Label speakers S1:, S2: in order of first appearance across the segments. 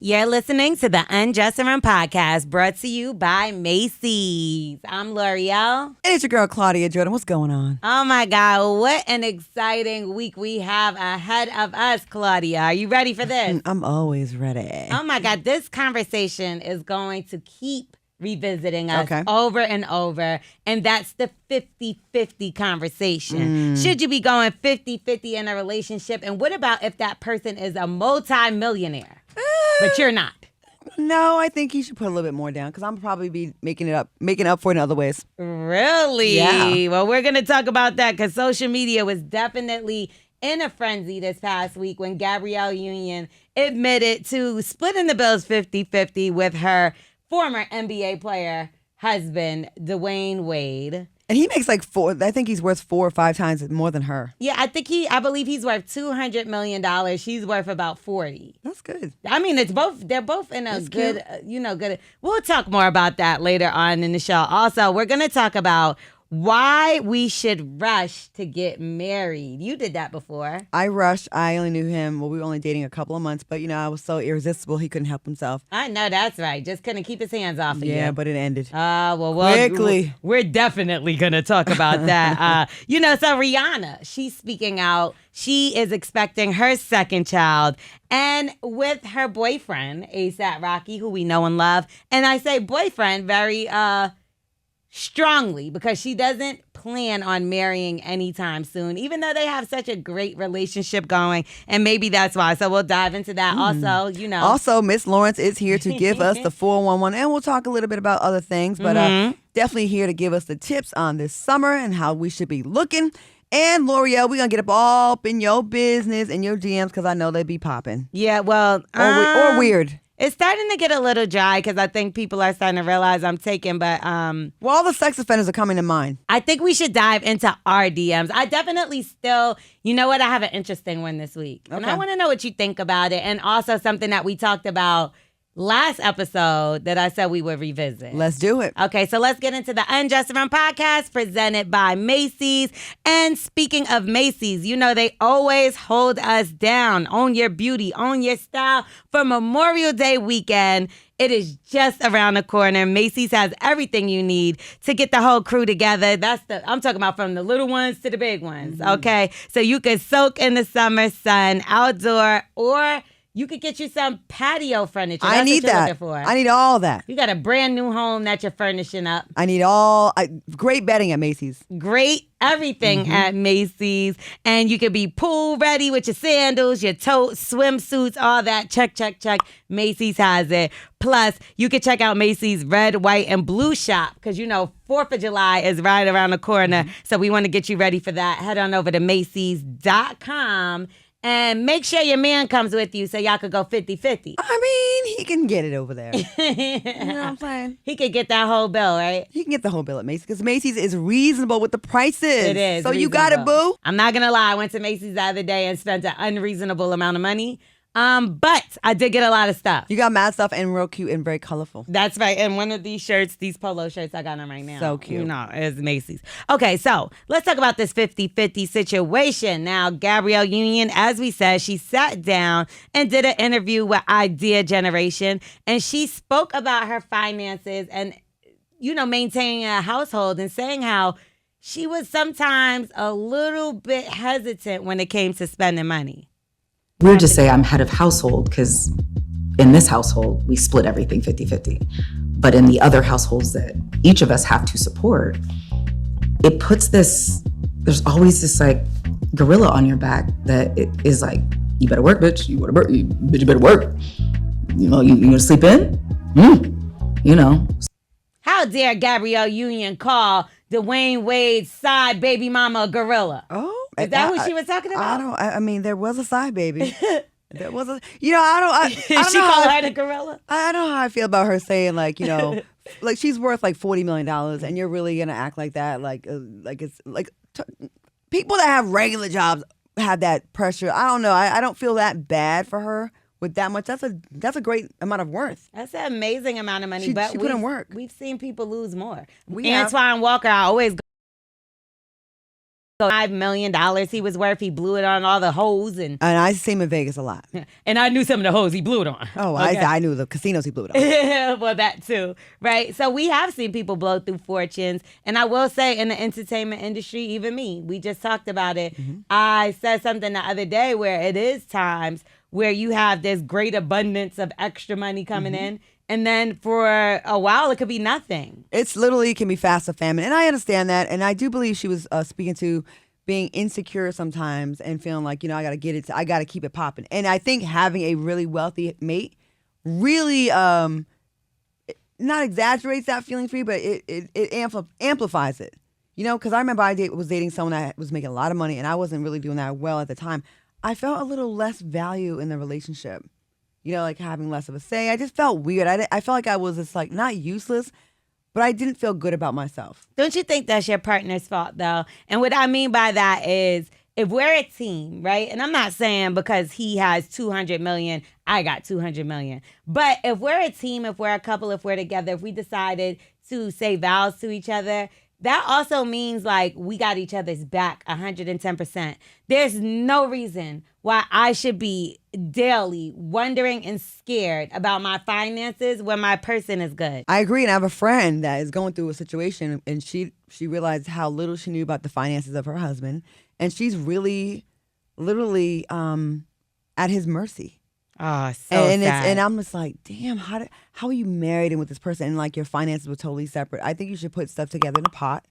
S1: You're listening to the Undressing podcast brought to you by Macy's. I'm L'Oreal.
S2: And it's your girl, Claudia Jordan. What's going on?
S1: Oh, my God. What an exciting week we have ahead of us, Claudia. Are you ready for this?
S2: I'm always ready.
S1: Oh, my God. This conversation is going to keep revisiting us over and over, and that's the 50-50 conversation. Should you be going 50-50 in a relationship? And what about if that person is a multi-millionaire? But you're not.
S2: No, I think he should put a little bit more down because I'm probably be making up for it in other ways.
S1: Really?
S2: Yeah.
S1: Well, we're going to talk about that because social media was definitely in a frenzy this past week when Gabrielle Union admitted to splitting the bills 50-50 with her former NBA player husband, Dwyane Wade.
S2: And he makes like I think he's worth 4 or 5 times more than her.
S1: Yeah, I believe he's worth $200 million. She's worth about 40.
S2: That's good.
S1: I mean, they're both in a good, good. We'll talk more about that later on in the show. Also, we're going to talk about why we should rush to get married. You did that before.
S2: I rushed. I only knew him. Well, we were only dating a couple of months, but I was so irresistible. He couldn't help himself.
S1: I know that's right. Just couldn't keep his hands off of you.
S2: Yeah, but it ended.
S1: Well,
S2: quickly.
S1: We're definitely going to talk about that. So Rihanna, she's speaking out. She is expecting her second child and with her boyfriend, A$AP Rocky, who we know and love. And I say boyfriend very strongly because she doesn't plan on marrying anytime soon, even though they have such a great relationship going, and maybe that's why. So we'll dive into that. Also,
S2: Miss Lawrence is here to give us the 411, and we'll talk a little bit about other things, but definitely here to give us the tips on this summer and how we should be looking. And L'Oreal, we're going to get up in your business and your DMs because I know they be popping.
S1: Yeah, well.
S2: Or weird.
S1: It's starting to get a little dry because I think people are starting to realize I'm taking, but
S2: well, all the sex offenders are coming to mind.
S1: I think we should dive into our DMs. I definitely still, you know what? I have an interesting one this week. And I want to know what you think about it. And also something that we talked about last episode that I said we would revisit.
S2: Let's do it.
S1: Okay, so let's get into the Undressing podcast presented by Macy's. And speaking of Macy's, they always hold us down. Own your beauty, own your style for Memorial Day weekend. It is just around the corner. Macy's has everything you need to get the whole crew together. I'm talking about from the little ones to the big ones, okay? So you can soak in the summer sun outdoor, or you could get you some patio furniture. That's
S2: I need
S1: what you're
S2: that.
S1: looking for.
S2: I need all that.
S1: You got a brand new home that you're furnishing up.
S2: I need great bedding at Macy's.
S1: Great everything at Macy's. And you could be pool ready with your sandals, your totes, swimsuits, all that. Check, check, check. Macy's has it. Plus, you can check out Macy's red, white, and blue shop because 4th of July is right around the corner. So we want to get you ready for that. Head on over to Macy's.com. And make sure your man comes with you so y'all could go 50-50.
S2: I mean, he can get it over there. You know what I'm saying?
S1: He could get that whole bill, right?
S2: He can get the whole bill at Macy's because Macy's is reasonable with the prices.
S1: It is.
S2: So
S1: reasonable.
S2: You got it, boo.
S1: I'm not going to lie. I went to Macy's the other day and spent an unreasonable amount of money. But I did get a lot of stuff.
S2: You got mad stuff and real cute and very colorful.
S1: That's right. And one of these shirts, these polo shirts I got on right now.
S2: So cute.
S1: It's Macy's. Okay, so let's talk about this 50-50 situation. Now, Gabrielle Union, as we said, she sat down and did an interview with Idea Generation, and she spoke about her finances and, maintaining a household and saying how she was sometimes a little bit hesitant when it came to spending money.
S3: Weird to say I'm head of household because in this household, we split everything 50-50. But in the other households that each of us have to support, it puts there's always this gorilla on your back that it is like, you better work, bitch. You better work. You gonna sleep in?
S1: How dare Gabrielle Union call Dwyane Wade's side baby mama a gorilla?
S2: Oh.
S1: Is that who she was talking about?
S2: I mean, there was a side baby. There was a, I don't
S1: She
S2: know
S1: called her the gorilla?
S2: I don't know how I feel about her saying like she's worth like $40 million and you're really going to act like that. People that have regular jobs have that pressure. I don't know. I don't feel that bad for her with that much. That's a great amount of worth.
S1: That's an amazing amount of money.
S2: She
S1: but
S2: put in work.
S1: We've seen people lose more.
S2: We have.
S1: Antoine Walker, I always $5 million he was worth. He blew it on all the hoes. And
S2: I see him in Vegas a lot.
S1: and I knew some of the hoes he blew it on.
S2: Oh,
S1: Okay.
S2: I knew the casinos he blew it on.
S1: Well, that too, right? So we have seen people blow through fortunes. And I will say in the entertainment industry, even me, we just talked about it. Mm-hmm. I said something the other day where it is times where you have this great abundance of extra money coming in. And then for a while, it could be nothing.
S2: It's literally can be fast or famine. And I understand that. And I do believe she was speaking to being insecure sometimes and feeling like, I got to get it. I got to keep it popping. And I think having a really wealthy mate really not exaggerates that feeling for you, but it amplifies it. Because I remember I was dating someone that was making a lot of money and I wasn't really doing that well at the time. I felt a little less value in the relationship. Like having less of a say. I just felt weird. I felt like I was just like not useless, but I didn't feel good about myself.
S1: Don't you think that's your partner's fault though? And what I mean by that is if we're a team, right? And I'm not saying because he has 200 million, I got 200 million. But if we're a team, if we're a couple, if we're together, if we decided to say vows to each other, that also means like we got each other's back 110%. There's no reason why I should be daily wondering and scared about my finances when my person is good.
S2: I agree. And I have a friend that is going through a situation and she realized how little she knew about the finances of her husband. And she's really literally at his mercy.
S1: Oh, so sad.
S2: And I'm just like, damn, how are you married and with this person and like your finances were totally separate? I think you should put stuff together in a pot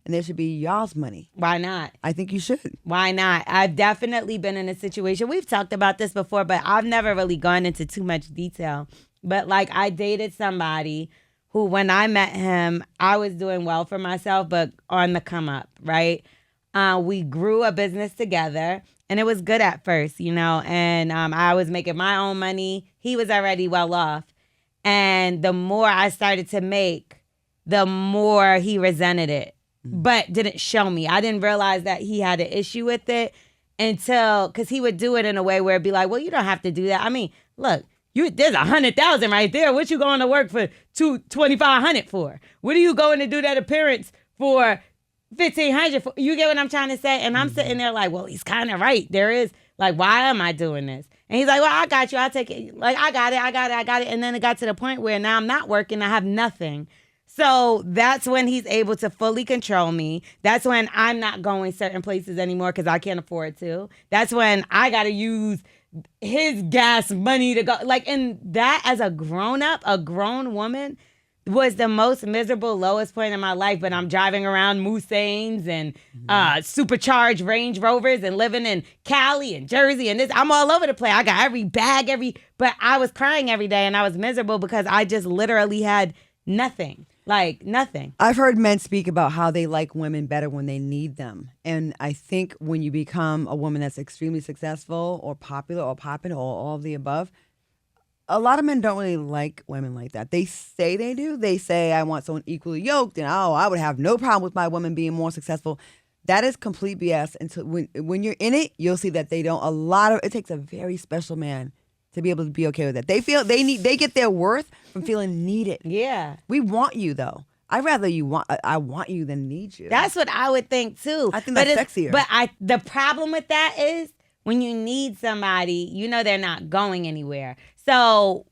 S2: and there should be y'all's money.
S1: Why not?
S2: I think you should.
S1: Why not? I've definitely been in a situation. We've talked about this before, but I've never really gone into too much detail. But like I dated somebody who when I met him, I was doing well for myself, but on the come up, right? We grew a business together. And it was good at first, and I was making my own money. He was already well off. And the more I started to make, the more he resented it, but didn't show me. I didn't realize that he had an issue with it because he would do it in a way where it'd be like, well, you don't have to do that. I mean, look, there's 100,000 right there. What you going to work for $2,500 for? What are you going to do that appearance for $1,500? You get what I'm trying to say? And I'm sitting there like, well, he's kind of right. There is like, why am I doing this? And he's like, well, I got you. I'll take it. Like, I got it. And then it got to the point where now I'm not working. I have nothing. So that's when he's able to fully control me. That's when I'm not going certain places anymore because I can't afford to. That's when I got to use his gas money to go. Like, and that as a grown woman, was the most miserable, lowest point in my life. But I'm driving around Mustangs and supercharged Range Rovers and living in Cali and Jersey and this. I'm all over the place. I got every bag, but I was crying every day and I was miserable because I just literally had nothing. Like nothing.
S2: I've heard men speak about how they like women better when they need them. And I think when you become a woman that's extremely successful or popular or popping or all of the above, a lot of men don't really like women like that. They say they do. They say, I want someone equally yoked, and I would have no problem with my woman being more successful. That is complete BS. Until when you're in it, you'll see that they don't. It takes a very special man to be able to be okay with that. They feel they get their worth from feeling needed.
S1: Yeah.
S2: We want you though. I want you than need you.
S1: That's what I would think too.
S2: I think that's sexier.
S1: But the problem with that is when you need somebody, they're not going anywhere. So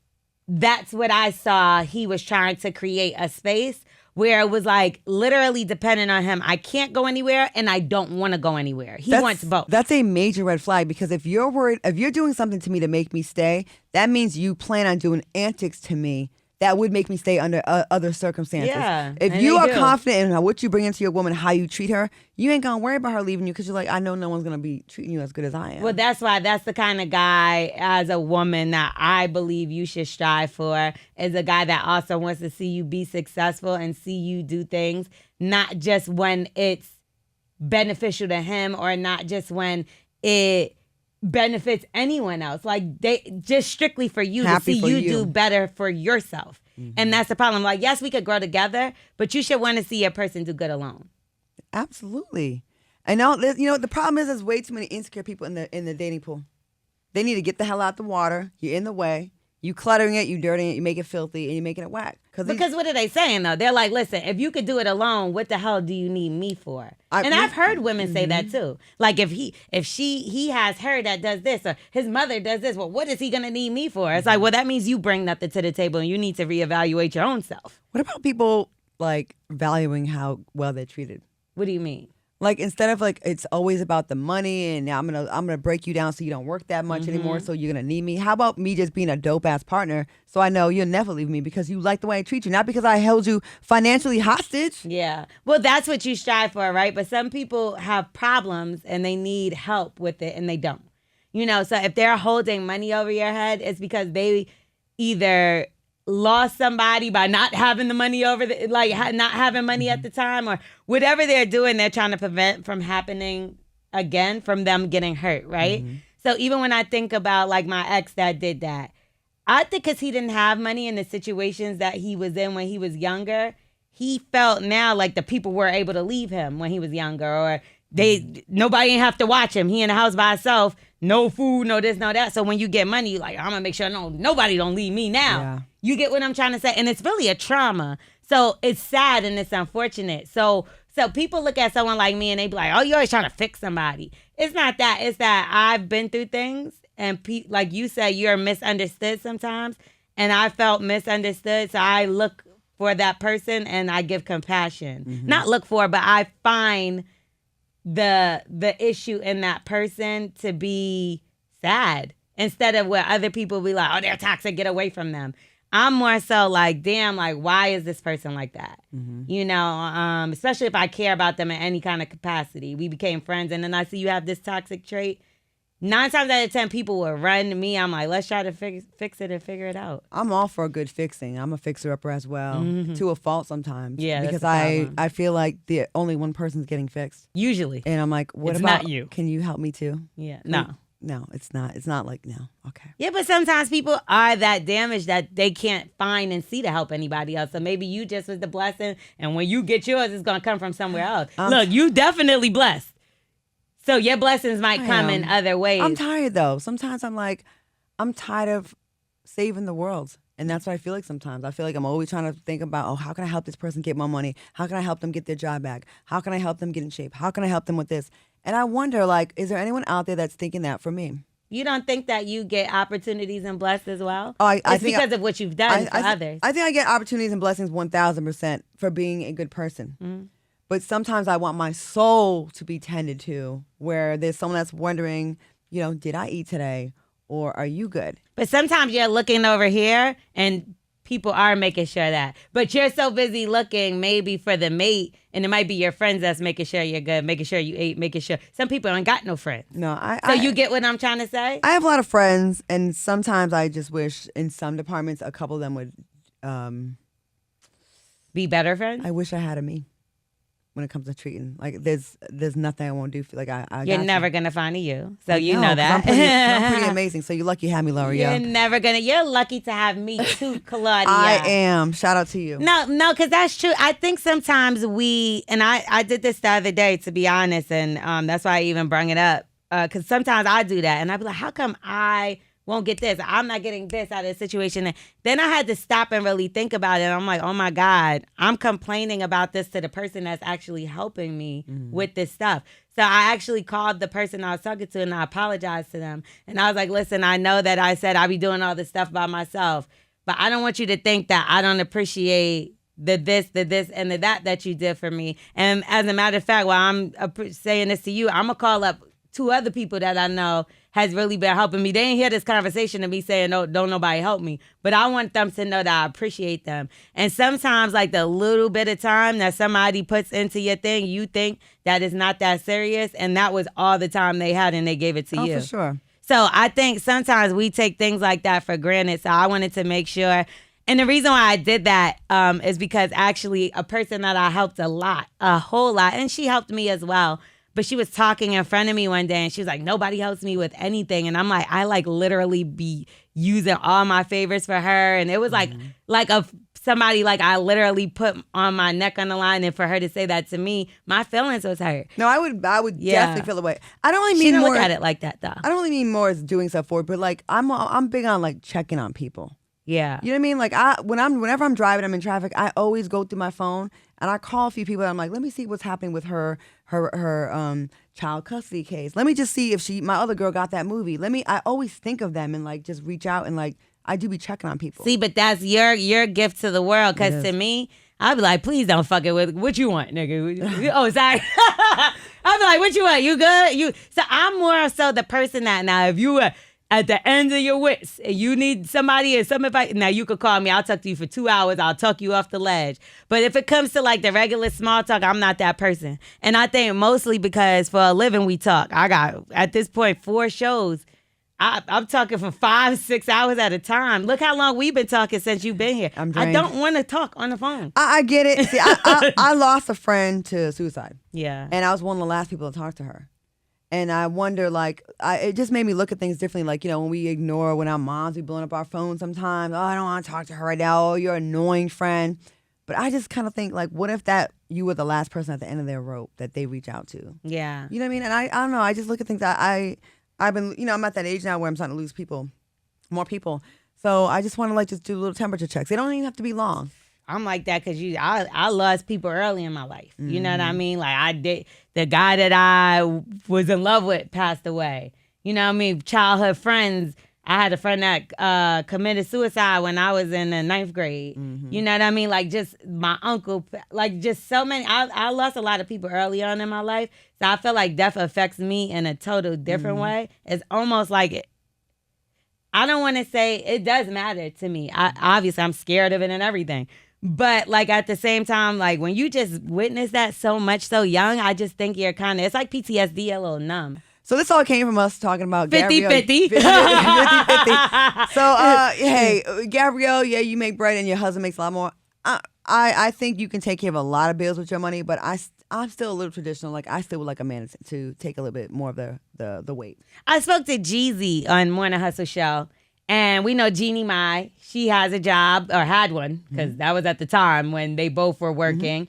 S1: that's what I saw. He was trying to create a space where it was like literally dependent on him. I can't go anywhere and I don't want to go anywhere. He wants both.
S2: That's a major red flag because if you're doing something to me to make me stay, that means you plan on doing antics to me that would make me stay under other circumstances.
S1: Yeah,
S2: if you are confident in what you bring into your woman, how you treat her, you ain't gonna worry about her leaving you because you're like, I know no one's gonna be treating you as good as I am.
S1: Well, that's why that's the kind of guy as a woman that I believe you should strive for, is a guy that also wants to see you be successful and see you do things, not just when it's beneficial to him or not just when it benefits anyone else. Like they just strictly for you to see you do better for yourself. Mm-hmm. And that's the problem. Like, yes, we could grow together, but you should want to see a person do good alone.
S2: Absolutely. I know, the problem is there's way too many insecure people in the dating pool. They need to get the hell out the water. You're in the way. You cluttering it, you dirtying it, you make it filthy, and you making it whack.
S1: Because what are they saying, though? They're like, listen, if you could do it alone, what the hell do you need me for? I've heard women say that, too. Like, if he has her that does this, or his mother does this, well, what is he going to need me for? It's like, well, that means you bring nothing to the table, and you need to reevaluate your own self.
S2: What about people, like, valuing how well they're treated?
S1: What do you mean?
S2: Like, instead of like it's always about the money and now I'm gonna break you down so you don't work that much anymore, so you're gonna need me. How about me just being a dope ass partner so I know you'll never leave me because you like the way I treat you, not because I held you financially hostage.
S1: Yeah. Well, that's what you strive for, right? But some people have problems and they need help with it and they don't. You know, so if they're holding money over your head, it's because they either lost somebody by not having the money not having money at the time, or whatever they're doing, they're trying to prevent from happening again, from them getting hurt, right? So even when I think about like my ex that did that, I think because he didn't have money in the situations that he was in when he was younger, he felt now like the people were able to leave him when he was younger, or nobody didn't have to watch him. He in the house by himself, no food, no this, no that. So when you get money, you're like, I'm gonna make sure nobody don't leave me now.
S2: Yeah.
S1: You get what I'm trying to say? And it's really a trauma. So it's sad and it's unfortunate. So people look at someone like me and they be like, oh, you're always trying to fix somebody. It's not that. It's that I've been through things, and like you said, you're misunderstood sometimes. And I felt misunderstood. So I look for that person and I give compassion. Not look for, but I find the issue in that person to be sad, instead of where other people be like, oh, they're toxic, get away from them. I'm more so like, damn, like, why is this person like that? You know, especially if I care about them in any kind of capacity. We became friends, and then I see you have this toxic trait. 9 times out of 10, people will run to me. I'm like, let's try to fix it and figure it out.
S2: I'm all for a good fixing. I'm a fixer-upper as well, to a fault sometimes.
S1: Yeah,
S2: because
S1: that's
S2: I feel like the only one person's getting fixed.
S1: Usually.
S2: And I'm like, what
S1: It's
S2: about
S1: not you.
S2: Can you help me too?
S1: Yeah, no.
S2: No, it's not. It's not like, no. Okay.
S1: Yeah, but sometimes people are that damaged that they can't find and see to help anybody else. So maybe you just was the blessing, and when you get yours, it's going to come from somewhere else. Look, you definitely blessed. So your blessings might come in other ways.
S2: I'm tired, though. Sometimes I'm like, I'm tired of saving the world. And that's what I feel like sometimes. I feel like I'm always trying to think about, oh, how can I help this person get more money? How can I help them get their job back? How can I help them get in shape? How can I help them with this? And I wonder, like, is there anyone out there that's thinking that for me?
S1: You don't think that you get opportunities and blessed as well?
S2: Oh,
S1: it's because of what you've done for others.
S2: I think I get opportunities and blessings 1,000% for being a good person. But sometimes I want my soul to be tended to, where there's someone that's wondering, you know, did I eat today? Or are you good?
S1: But sometimes you're looking over here and people are making sure that. But you're so busy looking maybe for the mate, and it might be your friends that's making sure you're good, making sure you ate, making sure. Some people ain't got no friends.
S2: No,
S1: So you get what I'm trying to say?
S2: I have a lot of friends, and sometimes I just wish in some departments a couple of them would
S1: be better friends?
S2: I wish I had a me. When it comes to treating, like there's nothing I won't do. Like
S1: you're never gonna find a you, so you know that.
S2: I'm pretty amazing. So you're lucky you have me, L'Oreal.
S1: You're lucky to have me too, Claudia.
S2: I am. Shout out to you.
S1: No, because that's true. I think sometimes I did this the other day, to be honest, and that's why I even brought it up. Because sometimes I do that, and I be like, how come I won't get this? I'm not getting this out of the situation. And then I had to stop and really think about it. I'm like, oh my God, I'm complaining about this to the person that's actually helping me with this stuff. So I actually called the person I was talking to and I apologized to them. And I was like, listen, I know that I said I'll be doing all this stuff by myself, but I don't want you to think that I don't appreciate the this, and the that you did for me. And as a matter of fact, while I'm saying this to you, I'm going to call up 2 other people that I know has really been helping me. They didn't hear this conversation of me saying, no, don't nobody help me. But I want them to know that I appreciate them. And sometimes, like, the little bit of time that somebody puts into your thing, you think that is not that serious. And that was all the time they had, and they gave it to you.
S2: Oh, for sure.
S1: So I think sometimes we take things like that for granted. So I wanted to make sure. And the reason why I did that is because actually a person that I helped a whole lot, and she helped me as well. But she was talking in front of me one day and she was like, nobody helps me with anything. And I'm like, I like literally be using all my favors for her. And it was like somebody like I literally put on my neck on the line, and for her to say that to me, my feelings was hurt.
S2: No, I would definitely feel the way. I don't really
S1: She
S2: mean
S1: didn't
S2: more.
S1: look at it like that though.
S2: I don't really mean more as doing stuff for it, but like I'm big on like checking on people.
S1: Yeah.
S2: You know what I mean? Like whenever I'm driving, I'm in traffic, I always go through my phone and I call a few people and I'm like, let me see what's happening with her child custody case. Let me just see if my other girl got that movie. I always think of them and like just reach out and like I do be checking on people.
S1: See, but that's your gift to the world. Because to me, I'd be like, please don't fuck it with what you want, nigga. Oh, sorry. I'd be like, what you want? You good? So I'm more so the person that now if you were at the end of your wits and you need somebody or some advice, now you could call me. I'll talk to you for 2 hours. I'll talk you off the ledge. But if it comes to like the regular small talk, I'm not that person. And I think mostly because for a living we talk. I got, at this point, 4 shows. I'm talking for 5-6 hours at a time. Look how long we've been talking since you've been here. I don't want to talk on the phone.
S2: I get it. See, I lost a friend to suicide.
S1: Yeah.
S2: And I was one of the last people to talk to her. And I wonder, like, it just made me look at things differently. Like, you know, when we ignore, when our moms be blowing up our phones sometimes. Oh, I don't want to talk to her right now. Oh, you're an annoying friend. But I just kind of think, like, what if that you were the last person at the end of their rope that they reach out to?
S1: Yeah.
S2: You know what I mean? And I don't know. I just look at things. I've been, you know, I'm at that age now where I'm starting to lose more people. So I just want to, like, just do little temperature checks. They don't even have to be long.
S1: I'm like that because I lost people early in my life. You know what I mean? Like I did, the guy that I was in love with passed away. You know what I mean? Childhood friends. I had a friend that committed suicide when I was in the 9th grade. You know what I mean? Like just my uncle, like just so many. I lost a lot of people early on in my life. So I feel like death affects me in a total different way. It's almost like it. I don't want to say it does matter to me. Obviously, I'm scared of it and everything. But like at the same time, like when you just witness that so much so young, I just think you're kind of, it's like PTSD, a little numb.
S2: So this all came from us talking about
S1: 50-50.
S2: 50-50. So, hey, Gabrielle, yeah, you make bread and your husband makes a lot more. I think you can take care of a lot of bills with your money, but I'm still a little traditional. Like I still would like a man to take a little bit more of the weight.
S1: I spoke to Jeezy on Morning Hustle Show. And we know Jeannie Mai, she has a job, or had one, because that was at the time when they both were working.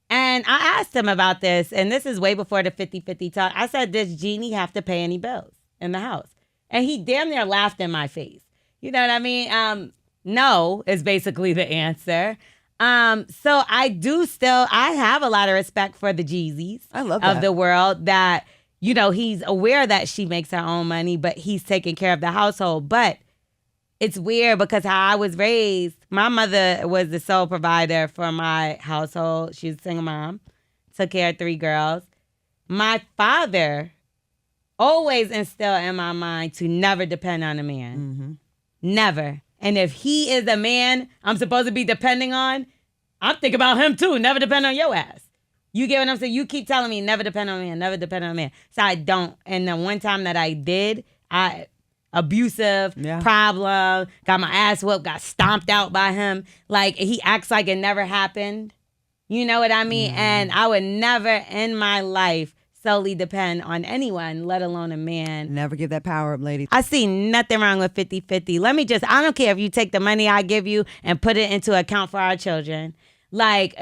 S1: And I asked him about this, and this is way before the 50-50 talk. I said, does Jeannie have to pay any bills in the house? And he damn near laughed in my face. You know what I mean? No is basically the answer. So I have a lot of respect for the Jeezys of the world that, you know, he's aware that she makes her own money, but he's taking care of the household. But it's weird because how I was raised, my mother was the sole provider for my household. She was a single mom, took care of 3 girls. My father always instilled in my mind to never depend on a man. Never. And if he is a man I'm supposed to be depending on, I'm thinking about him too. Never depend on your ass. You get what I'm saying? You keep telling me never depend on a man, never depend on a man. So I don't. And the one time that I did, abusive, problem, got my ass whooped, got stomped out by him. Like, he acts like it never happened. You know what I mean? And I would never in my life solely depend on anyone, let alone a man.
S2: Never give that power up, lady.
S1: I see nothing wrong with 50-50. I don't care if you take the money I give you and put it into account for our children. Like,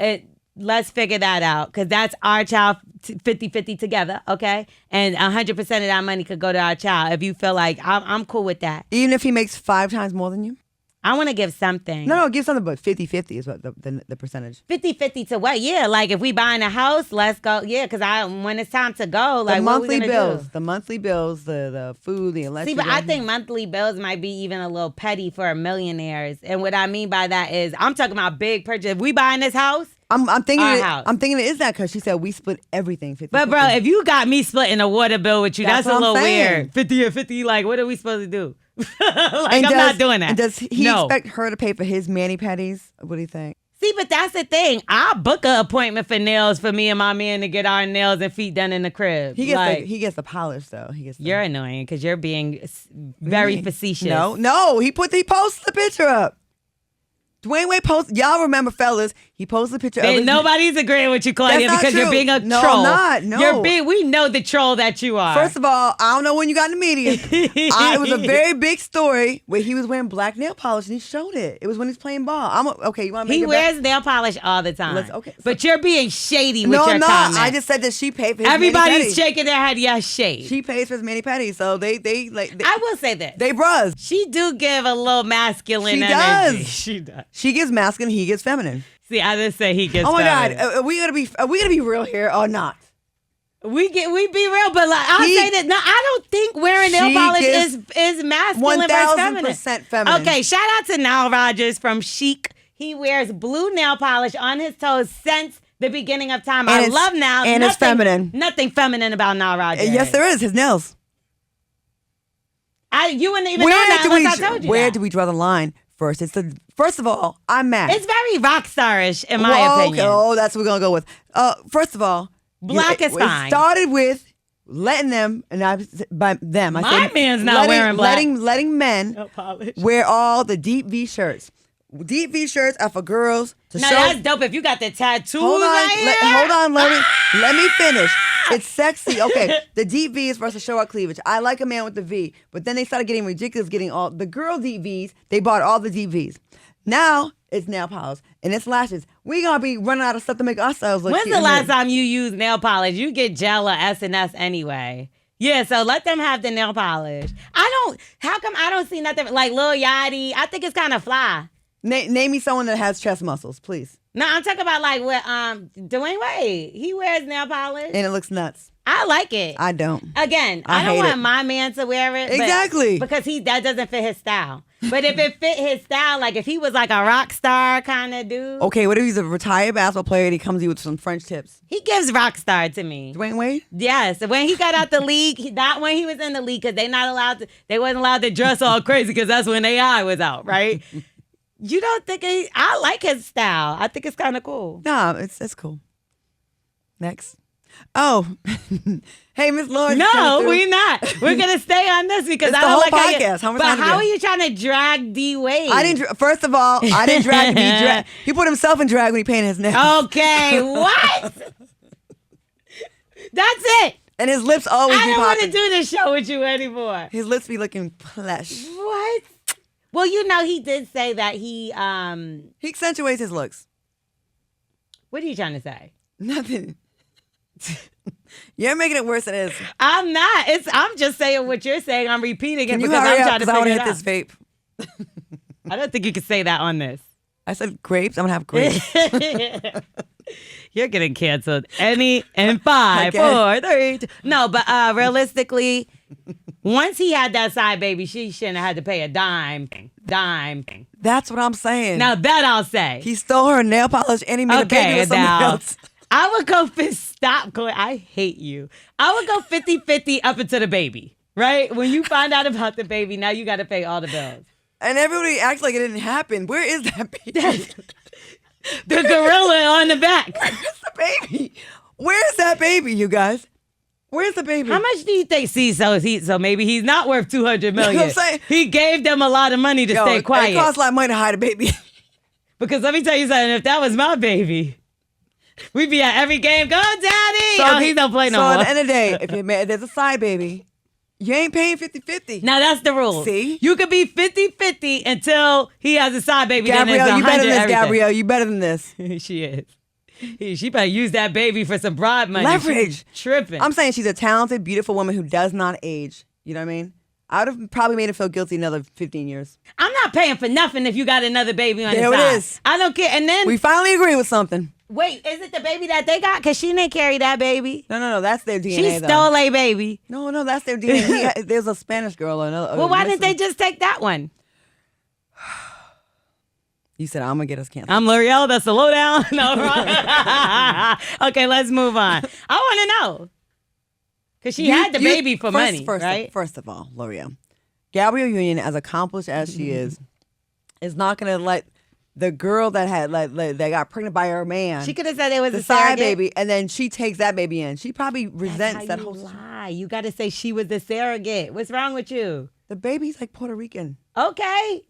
S1: let's figure that out, because that's our child, 50-50 together, okay? And 100% of that money could go to our child if you feel like I'm cool with that.
S2: Even if he makes 5 times more than you?
S1: I want to give something.
S2: No, give something, but 50-50 is what the percentage.
S1: 50-50 to what? Yeah, like if we buying a house, let's go. Yeah, because when it's time to go, like
S2: the monthly
S1: what we
S2: bills,
S1: do?
S2: The monthly bills, the food, the electricity.
S1: See, but I think monthly bills might be even a little petty for millionaires. And what I mean by that is, I'm talking about big purchase. If we buying this house,
S2: I'm thinking
S1: house.
S2: I'm thinking it is that because she said we split everything 50.
S1: But bro, if you got me splitting a water bill with you, that's a little weird. 50 or 50, like what are we supposed to do? I'm not doing that.
S2: And does he expect her to pay for his mani-pedis? What do you think?
S1: See, but that's the thing. I'll book an appointment for nails for me and my man to get our nails and feet done in the crib.
S2: He gets the polish though.
S1: You're annoying because you're being very facetious.
S2: No, he posts the picture up. Dwyane Wade posted, y'all remember, fellas, he posted a picture of his...
S1: Nobody's agreeing with you, Claudia,
S2: That's not
S1: because you're
S2: true.
S1: being a
S2: No,
S1: troll.
S2: I'm not. No.
S1: We know the troll that you are.
S2: First of all, I don't know when you got in the media. It was a very big story where he was wearing black nail polish and he showed it. It was when he's playing ball. Okay, you want to make
S1: he
S2: it
S1: wears nail polish all the time.
S2: Okay,
S1: but you're being shady with
S2: No,
S1: your
S2: I'm not.
S1: comment.
S2: I just said that she paid for his
S1: Everybody's shaking their head. Yes, shade.
S2: She pays for his mani-pedi, so they
S1: I will say this.
S2: They bros.
S1: She do give a little masculine
S2: She
S1: energy.
S2: does.
S1: She does.
S2: She gives masculine, he gives feminine.
S1: See, I didn't say he gets
S2: Oh my
S1: feminine.
S2: God, are we gonna be real here or not?
S1: We be real, but like, I'll say that. No, I don't think wearing nail
S2: She
S1: polish
S2: gives
S1: is masculine versus feminine.
S2: 1000% feminine.
S1: Okay, shout out to Nile Rodgers from Chic. He wears blue nail polish on his toes since the beginning of time. I love Nile.
S2: And it's feminine.
S1: Nothing feminine about Nile Rodgers.
S2: Yes, there is. His nails.
S1: You wouldn't even know that unless I told you
S2: Where
S1: that.
S2: do we draw the line? First of all, I'm mad.
S1: It's very rock starish, in my opinion.
S2: Okay, oh, that's what we're gonna go with. First of all,
S1: Black is fine.
S2: It started with letting them, by them.
S1: My man's not wearing black.
S2: Letting men wear all the deep V shirts. Deep V shirts are for girls to
S1: No,
S2: show.
S1: that's dope. If you got the tattoos
S2: Hold on,
S1: right here.
S2: hold on, let me finish. It's sexy. Okay, the deep V is for us to show our cleavage. I like a man with the V, but then they started getting ridiculous, getting all the girl deep Vs. They bought all the deep Vs. Now it's nail polish and it's lashes. We gonna be running out of stuff to make ourselves look
S1: When's
S2: cute.
S1: the last time you used nail polish? You get gel or S&S anyway. Yeah, so let them have the nail polish. How come I don't see nothing like Lil Yachty? I think it's kind of fly.
S2: Name me someone that has chest muscles, please.
S1: No, I'm talking about like with Dwyane Wade. He wears nail polish.
S2: And it looks nuts.
S1: I like it.
S2: I don't.
S1: Again, I don't
S2: hate
S1: want
S2: it.
S1: my man to wear it.
S2: Exactly.
S1: Because that doesn't fit his style. But if it fit his style, like if he was like a rock star kind of dude.
S2: Okay, what if he's a retired basketball player and he comes to you with some French tips?
S1: He gives rock star to me.
S2: Dwyane Wade?
S1: Yes. When he got out the league, not when he was in the league, because they wasn't allowed to dress all crazy because that's when AI was out, right? You don't think I like his style. I think it's kind of cool.
S2: No, it's cool. Next. Oh, hey, Miss Lawrence.
S1: No, we're not. We're gonna stay on this because
S2: It's
S1: I
S2: the
S1: don't
S2: whole
S1: like
S2: podcast.
S1: how you.
S2: How much
S1: But
S2: time
S1: how
S2: is
S1: are
S2: it?
S1: you trying to drag D Wade?
S2: I didn't. First of all, I didn't drag him. He put himself in drag when he painted his nails.
S1: Okay, what? That's it.
S2: And his lips always
S1: I
S2: be
S1: don't want to
S2: popping.
S1: do this show with you anymore.
S2: His lips be looking plush.
S1: What? Well, he did say that he.
S2: He accentuates his looks.
S1: What are you trying to say?
S2: Nothing. You're making it worse than it is.
S1: I'm not. I'm just saying what you're saying. I'm repeating it
S2: Can you
S1: because
S2: hurry
S1: I'm
S2: up?
S1: trying to
S2: Because I want
S1: figure
S2: to
S1: it
S2: hit
S1: out.
S2: this vape.
S1: I don't think you can say that on this.
S2: I said grapes. I'm going to have grapes.
S1: You're getting canceled. In 5,
S2: Okay.
S1: 4, 3, 2. No, but realistically, once he had that side baby, she shouldn't have had to pay a dime.
S2: That's what I'm saying.
S1: Now that I'll say.
S2: He stole her nail polish and he made a baby with somebody else.
S1: I would go stop going. I hate you. I would go 50-50 up into the baby, right? When you find out about the baby, now you got to pay all the bills.
S2: And everybody acts like it didn't happen. Where is that baby?
S1: The gorilla on the back.
S2: Where's the baby? Where's that baby, you guys? Where's the baby?
S1: How much do you think? See, so maybe he's not worth $200 million.
S2: I'm saying?
S1: He gave them a lot of money to stay quiet.
S2: It costs a lot of money to hide a baby.
S1: Because let me tell you something. If that was my baby, we'd be at every game. Go, Daddy! He don't play no more.
S2: So at the end of the day, if there's a side baby, you ain't paying 50-50.
S1: Now that's the rule.
S2: See?
S1: You could be 50-50 until he has a side baby.
S2: Gabrielle, you better than this,
S1: everything.
S2: Gabrielle. You better than this.
S1: She is. She better use that baby for some broad money.
S2: Leverage.
S1: She's tripping.
S2: I'm saying she's a talented, beautiful woman who does not age. You know what I mean? I would have probably made her feel guilty another 15 years.
S1: I'm not paying for nothing if you got another baby on the
S2: There
S1: side.
S2: it is.
S1: I don't care. And then,
S2: We finally agree with something.
S1: wait, is it the baby that they got? Because she didn't carry that baby.
S2: No, that's their DNA.
S1: She
S2: though.
S1: stole a baby.
S2: No, that's their DNA. There's a Spanish girl.
S1: Well, why didn't they just take that one?
S2: You said, I'm going to get us canceled.
S1: I'm L'Oreal. That's the lowdown. No, wrong. Okay, let's move on. I want to know. Because she had the baby for money, right?
S2: First of all, L'Oreal, Gabrielle Union, as accomplished as she is not going to let the girl that had that got pregnant by her man.
S1: She could have said it was
S2: the
S1: a
S2: side
S1: surrogate.
S2: baby, and then she takes that baby in. She probably resents that whole.
S1: Lie. You got to say she was the surrogate. What's wrong with you?
S2: The baby's like Puerto Rican.
S1: Okay.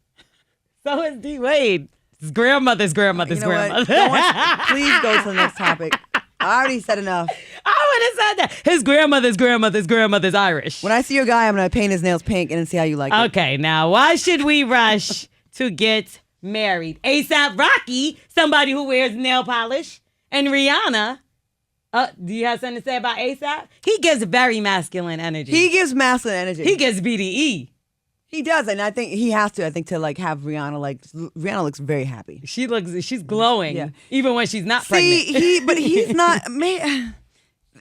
S1: So is D Wade. His grandmother's grandmother's
S2: You know what?
S1: grandmother.
S2: Please go to the next topic. I already said enough.
S1: I would have said that. His grandmother's Irish.
S2: When I see your guy, I'm going to paint his nails pink and then see how you like it.
S1: Okay, now why should we rush to get married? A$AP Rocky, somebody who wears nail polish, and Rihanna. Do you have something to say about A$AP? He gives very masculine energy.
S2: He gives masculine energy.
S1: He gives BDE.
S2: He does, and I think he has to. I think to like have Rihanna Rihanna looks very happy.
S1: She's glowing,
S2: Yeah.
S1: even when she's not pregnant.
S2: But he's not. Man,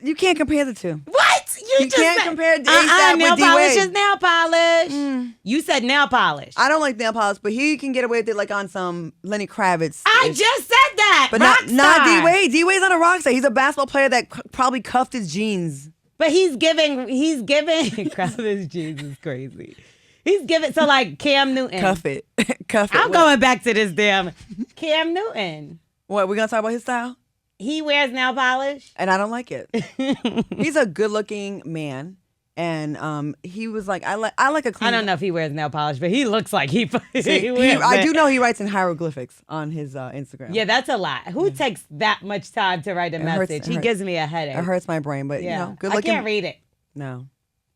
S2: you can't compare the two.
S1: What?
S2: You can't compare A$AP
S1: nail
S2: with
S1: polish
S2: D-Wade.
S1: is nail polish. You said nail polish.
S2: I don't like nail polish, but he can get away with it like on some Lenny Kravitz.
S1: I just said that.
S2: but
S1: Rockstar.
S2: not D-Wade. D-Wade's not a rock star. He's a basketball player that probably cuffed his jeans.
S1: But he's giving Kravitz jeans is crazy. He's giving so like Cam Newton.
S2: Cuff it. Cuff it.
S1: I'm going back to this damn Cam Newton.
S2: What, we're going to talk about his style?
S1: He wears nail polish.
S2: And I don't like it. He's a good-looking man. And he was like, I like a clean.
S1: I don't know if he wears nail polish, but he looks like he wears
S2: I
S1: it.
S2: do know he writes in hieroglyphics on his Instagram.
S1: Yeah, that's a lot. Who takes that much time to write a
S2: hurts-
S1: message?
S2: it
S1: He
S2: hurts.
S1: gives me a headache.
S2: It hurts my brain, but
S1: Yeah,
S2: good
S1: I
S2: looking.
S1: can't read it.
S2: No.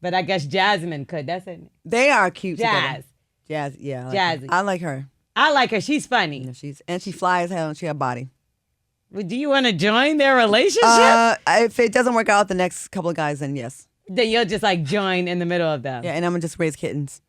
S1: But I guess Jasmine could. That's it.
S2: They are cute
S1: Jazz.
S2: together. Jazz, yeah.
S1: Jazzy.
S2: I like her.
S1: I like her. She's funny.
S2: She flies hell and she has a body.
S1: Do you want to join their relationship?
S2: If it doesn't work out, the next couple of guys, then yes.
S1: Then you'll just like join in the middle of them.
S2: Yeah, and I'm gonna just raise kittens.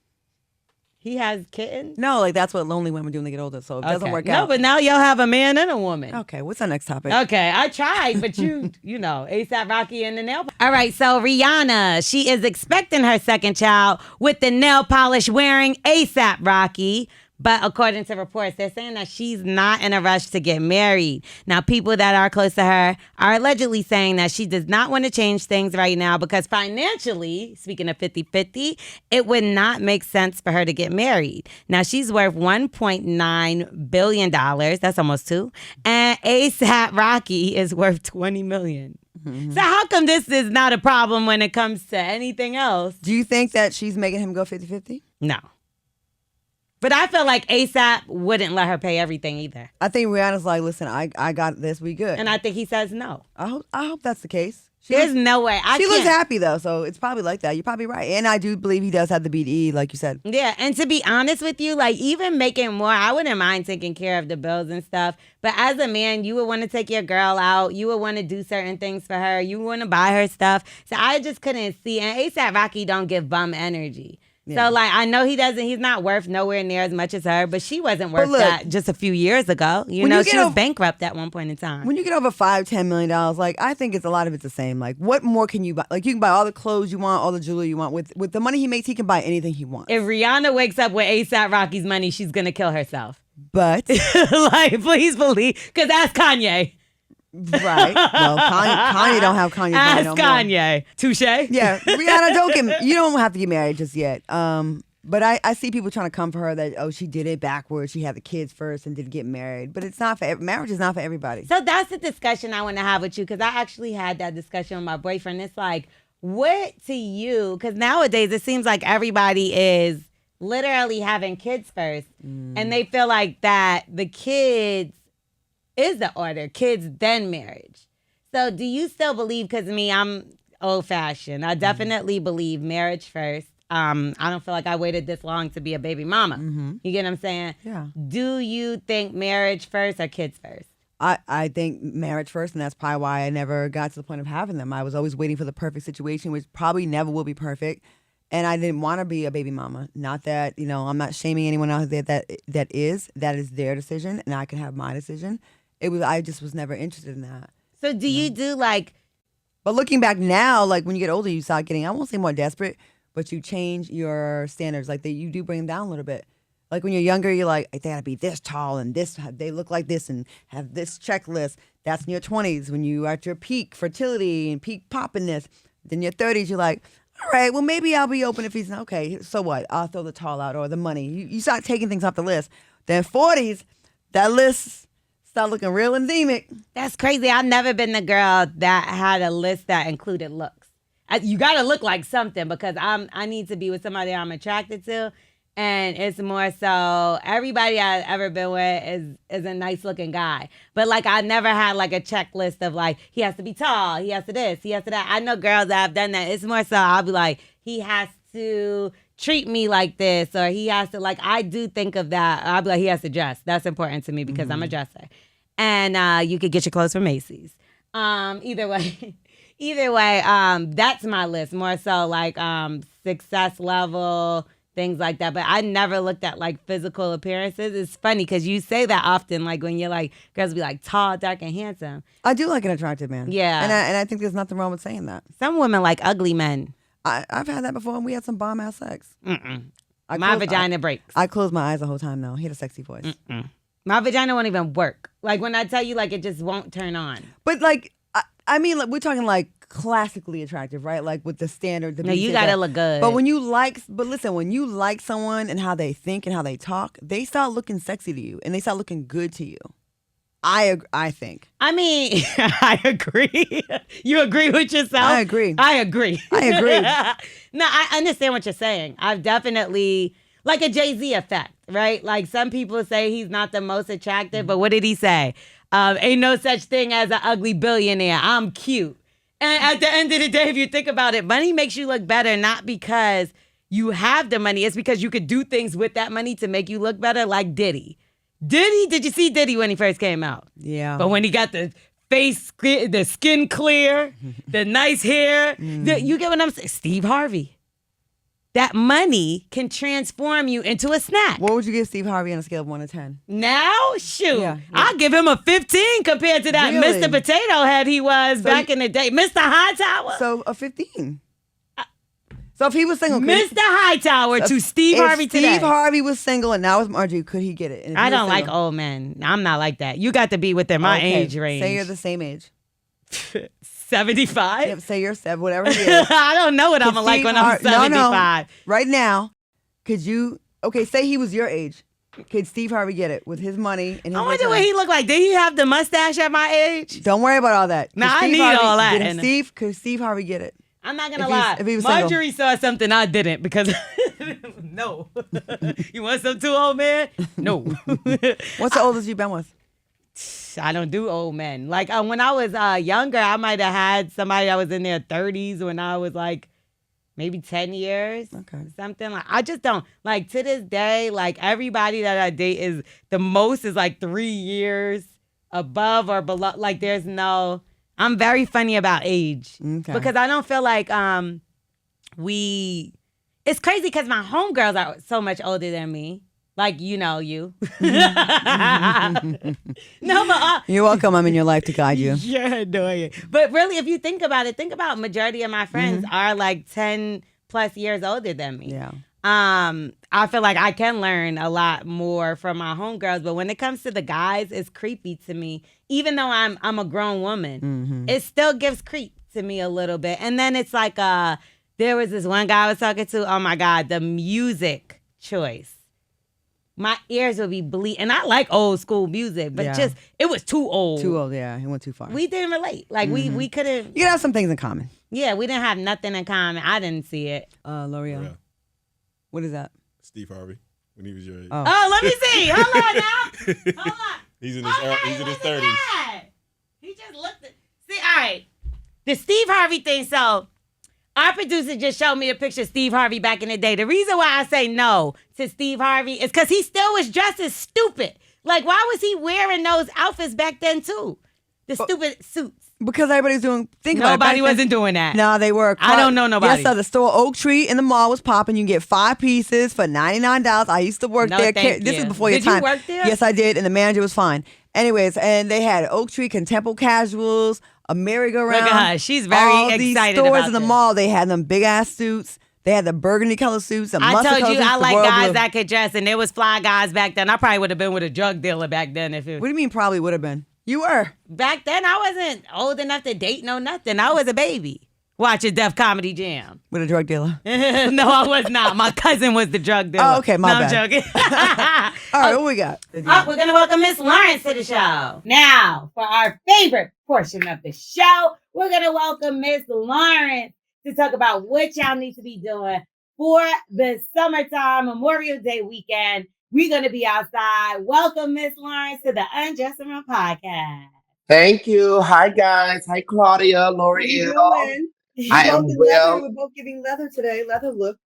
S1: He has kittens?
S2: No, like that's what lonely women do when they get older. So if it doesn't work
S1: No,
S2: out.
S1: but now you'll have a man and a woman.
S2: Okay, what's our next topic?
S1: Okay, I tried, but you know, A$AP Rocky and the nail. All right, so Rihanna, she is expecting her second child with the nail polish wearing A$AP Rocky. But according to reports, they're saying that she's not in a rush to get married. Now, people that are close to her are allegedly saying that she does not want to change things right now because financially, speaking of 50-50, it would not make sense for her to get married. Now, she's worth $1.9 billion. That's almost two. And A$AP Rocky is worth $20 million. Mm-hmm. So how come this is not a problem when it comes to anything else?
S2: Do you think that she's making him go 50-50?
S1: No. But I feel like A$AP wouldn't let her pay everything either.
S2: I think Rihanna's like, listen, I got this, we good.
S1: And I think he says no.
S2: I hope that's the case.
S1: There's no way.
S2: She looks happy though, so it's probably like that. You're probably right. And I do believe he does have the BDE, like you said.
S1: Yeah, and to be honest with you, like even making more, I wouldn't mind taking care of the bills and stuff. But as a man, you would want to take your girl out. You would want to do certain things for her. You want to buy her stuff. So I just couldn't see. And A$AP Rocky don't give bum energy. Yeah. So, like, I know he's not worth nowhere near as much as her, but she wasn't worth that just a few years ago. You know, she was bankrupt at one point in time.
S2: When you get over $5-10 million, like, I think a lot of it's the same. Like, what more can you buy? Like, you can buy all the clothes you want, all the jewelry you want. With the money he makes, he can buy anything he wants.
S1: If Rihanna wakes up with A$AP Rocky's money, she's going to kill herself.
S2: But,
S1: like, please believe, because ask Kanye.
S2: Right. Well, Kanye don't have Kanye's money no more.
S1: Ask Kanye. Touche?
S2: Yeah. Rihanna, you don't have to get married just yet. But I see people trying to come for her that, she did it backwards. She had the kids first and didn't get married. But it's not marriage is not for everybody.
S1: So that's the discussion I want to have with you, because I actually had that discussion with my boyfriend. It's like, what to you, because nowadays it seems like everybody is literally having kids first. And they feel like that the kids is the order, kids then marriage. So do you still believe, because me, I'm old fashioned. I definitely believe marriage first. I don't feel like I waited this long to be a baby mama. Mm-hmm. You get what I'm saying?
S2: Yeah.
S1: Do you think marriage first or kids first?
S2: I think marriage first, and that's probably why I never got to the point of having them. I was always waiting for the perfect situation, which probably never will be perfect. And I didn't want to be a baby mama. Not that, I'm not shaming anyone out there that is their decision, and I can have my decision. I just was never interested in that.
S1: So do you do like...
S2: But looking back now, like when you get older, you start getting, I won't say more desperate, but you change your standards. Like you do bring them down a little bit. Like when you're younger, you're like, they gotta be this tall and this, they look like this and have this checklist. That's in your 20s when you are at your peak fertility and peak poppiness. Then your 30s, you're like, all right, well, maybe I'll be open if he's, okay, so what? I'll throw the tall out or the money. You start taking things off the list. Then 40s, that list start looking real anemic.
S1: That's crazy. I've never been the girl that had a list that included looks. You got to look like something, because I need to be with somebody I'm attracted to. And it's more so everybody I've ever been with is a nice looking guy. But like I never had like a checklist of like he has to be tall, he has to this, he has to that. I know girls that have done that. It's more so I'll be like, he has to treat me like this, or he has to like, I do think of that. I'll be like, he has to dress. That's important to me because I'm a dresser. And you could get your clothes from Macy's. Either way. Either way, that's my list. More so like success level, things like that. But I never looked at like physical appearances. It's funny because you say that often, like when you're like, girls be like tall, dark, and handsome.
S2: I do like an attractive man.
S1: Yeah.
S2: And I think there's nothing wrong with saying that.
S1: Some women like ugly men.
S2: I've had that before, and we had some bomb-ass sex.
S1: My vagina breaks.
S2: I closed my eyes the whole time, though. He had a sexy voice.
S1: My vagina won't even work. Like when I tell you, like it just won't turn on.
S2: But like, I mean, like, we're talking like classically attractive, right? Like with the standard.
S1: No, you gotta look good.
S2: But listen, when you like someone and how they think and how they talk, they start looking sexy to you, and they start looking good to you. I think.
S1: I mean, I agree. You agree with yourself?
S2: I agree.
S1: I agree. No, I understand what you're saying. I've definitely, like a Jay-Z effect, right? Like some people say he's not the most attractive, but what did he say? Ain't no such thing as an ugly billionaire. I'm cute. And at the end of the day, if you think about it, money makes you look better, not because you have the money. It's because you could do things with that money to make you look better, like Diddy. Did you see Diddy when he first came out?
S2: Yeah.
S1: But when he got the the skin clear, the nice hair, you get what I'm saying? Steve Harvey. That money can transform you into a snack.
S2: What would you give Steve Harvey on a scale of 1 to 10?
S1: Now, shoot,
S2: Yeah.
S1: I'll give him a 15 compared to that
S2: Really?
S1: Mr. Potato Head he was back in the day. Mr. Hightower.
S2: So a 15. So if he was single,
S1: Mr. Hightower to Steve Harvey today.
S2: Steve Harvey was single and now with Marjorie, could he get it? And if
S1: I
S2: he was
S1: don't like
S2: single-
S1: old men. I'm not like that. You got to be within my
S2: Okay,
S1: age range.
S2: Say you're the same age.
S1: 75?
S2: Yep, say you're 7, whatever it is.
S1: I don't know what I'm going to like when I'm 75.
S2: No. Right now, could you, say he was your age. Could Steve Harvey get it with his money and his
S1: I wonder what he looked like. Did he have the mustache at my age?
S2: Don't worry about all that.
S1: Nah, I need all that.
S2: Could Steve Harvey get it?
S1: I'm not gonna
S2: If
S1: lie.
S2: he was single.
S1: Marjorie saw something I didn't because no. You want some too, old man? No.
S2: What's the oldest you've been with?
S1: I don't do old men. Like when I was younger, I might have had somebody that was in their 30s when I was like maybe 10 years.
S2: Okay.
S1: Something like I just don't like to this day. Like everybody that I date is the most is like 3 years above or below. Like there's no. I'm very funny about age because I don't feel like it's crazy because my homegirls are so much older than me. Like, you. No, but
S2: You're welcome. I'm in your life to guide you.
S1: you're annoying. But really, if you think about it, majority of my friends are like 10 plus years older than me.
S2: Yeah.
S1: I feel like I can learn a lot more from my homegirls, but when it comes to the guys, it's creepy to me. Even though I'm a grown woman, it still gives creep to me a little bit. And then it's like there was this one guy I was talking to. Oh my God, the music choice. My ears would be bleeding. And I like old school music, but it was too old.
S2: Too old, yeah. He went too far.
S1: We didn't relate. Like we couldn't.
S2: You have some things in common.
S1: Yeah, we didn't have nothing in common. I didn't see it.
S2: L'Oreal.
S4: Yeah.
S2: What is that?
S4: Steve Harvey when he was your age.
S1: Oh, let me see. Hold on now. Hold on.
S4: He's in his he's in his
S1: look at
S4: 30s.
S1: that. He just looked at. See, all right. The Steve Harvey thing. So, our producer just showed me a picture of Steve Harvey back in the day. The reason why I say no to Steve Harvey is because he still was dressed as stupid. Like, why was he wearing those outfits back then too? The stupid suits.
S2: Because everybody's doing. Think about it.
S1: Nobody wasn't doing that.
S2: No, they were.
S1: I don't know nobody.
S2: Yes, sir. The store Oak Tree in the mall was popping. You can get 5 pieces for $99. I used to work
S1: No,
S2: there.
S1: thank
S2: This
S1: you.
S2: is before your
S1: Did you
S2: time.
S1: work there?
S2: Yes, I did, and the manager was fine. Anyways, and they had Oak Tree, Contempo Casuals, a merry-go-round.
S1: Look at her. She's very
S2: all
S1: excited
S2: these
S1: about
S2: stores in the
S1: this.
S2: mall. They had them big-ass suits. They had the burgundy color suits. The
S1: I
S2: mustard
S1: told
S2: color
S1: you
S2: suits,
S1: I
S2: the
S1: like
S2: royal
S1: guys
S2: blue.
S1: that could dress, and there was fly guys back then. I probably would have been with a drug dealer back then if it.
S2: What do you mean? Probably would have been. You were.
S1: Back then, I wasn't old enough to date no nothing. I was a baby watching Def Comedy Jam.
S2: With a drug dealer.
S1: No, I was not. My cousin was the drug dealer.
S2: Oh, okay, my
S1: no,
S2: bad.
S1: I'm joking.
S2: All right, what we got?
S1: Oh, we're going to welcome Miss Lawrence to the show. Now, for our favorite portion of the show, we're going to welcome Miss Lawrence to talk about what y'all need to be doing for the summertime Memorial Day weekend. We're going to be outside. Welcome, Miss Lawrence, to the Undressing podcast.
S5: Thank you. Hi, guys. Hi, Claudia, L'Oreal. I am well.
S2: We're both giving leather today. Leather look.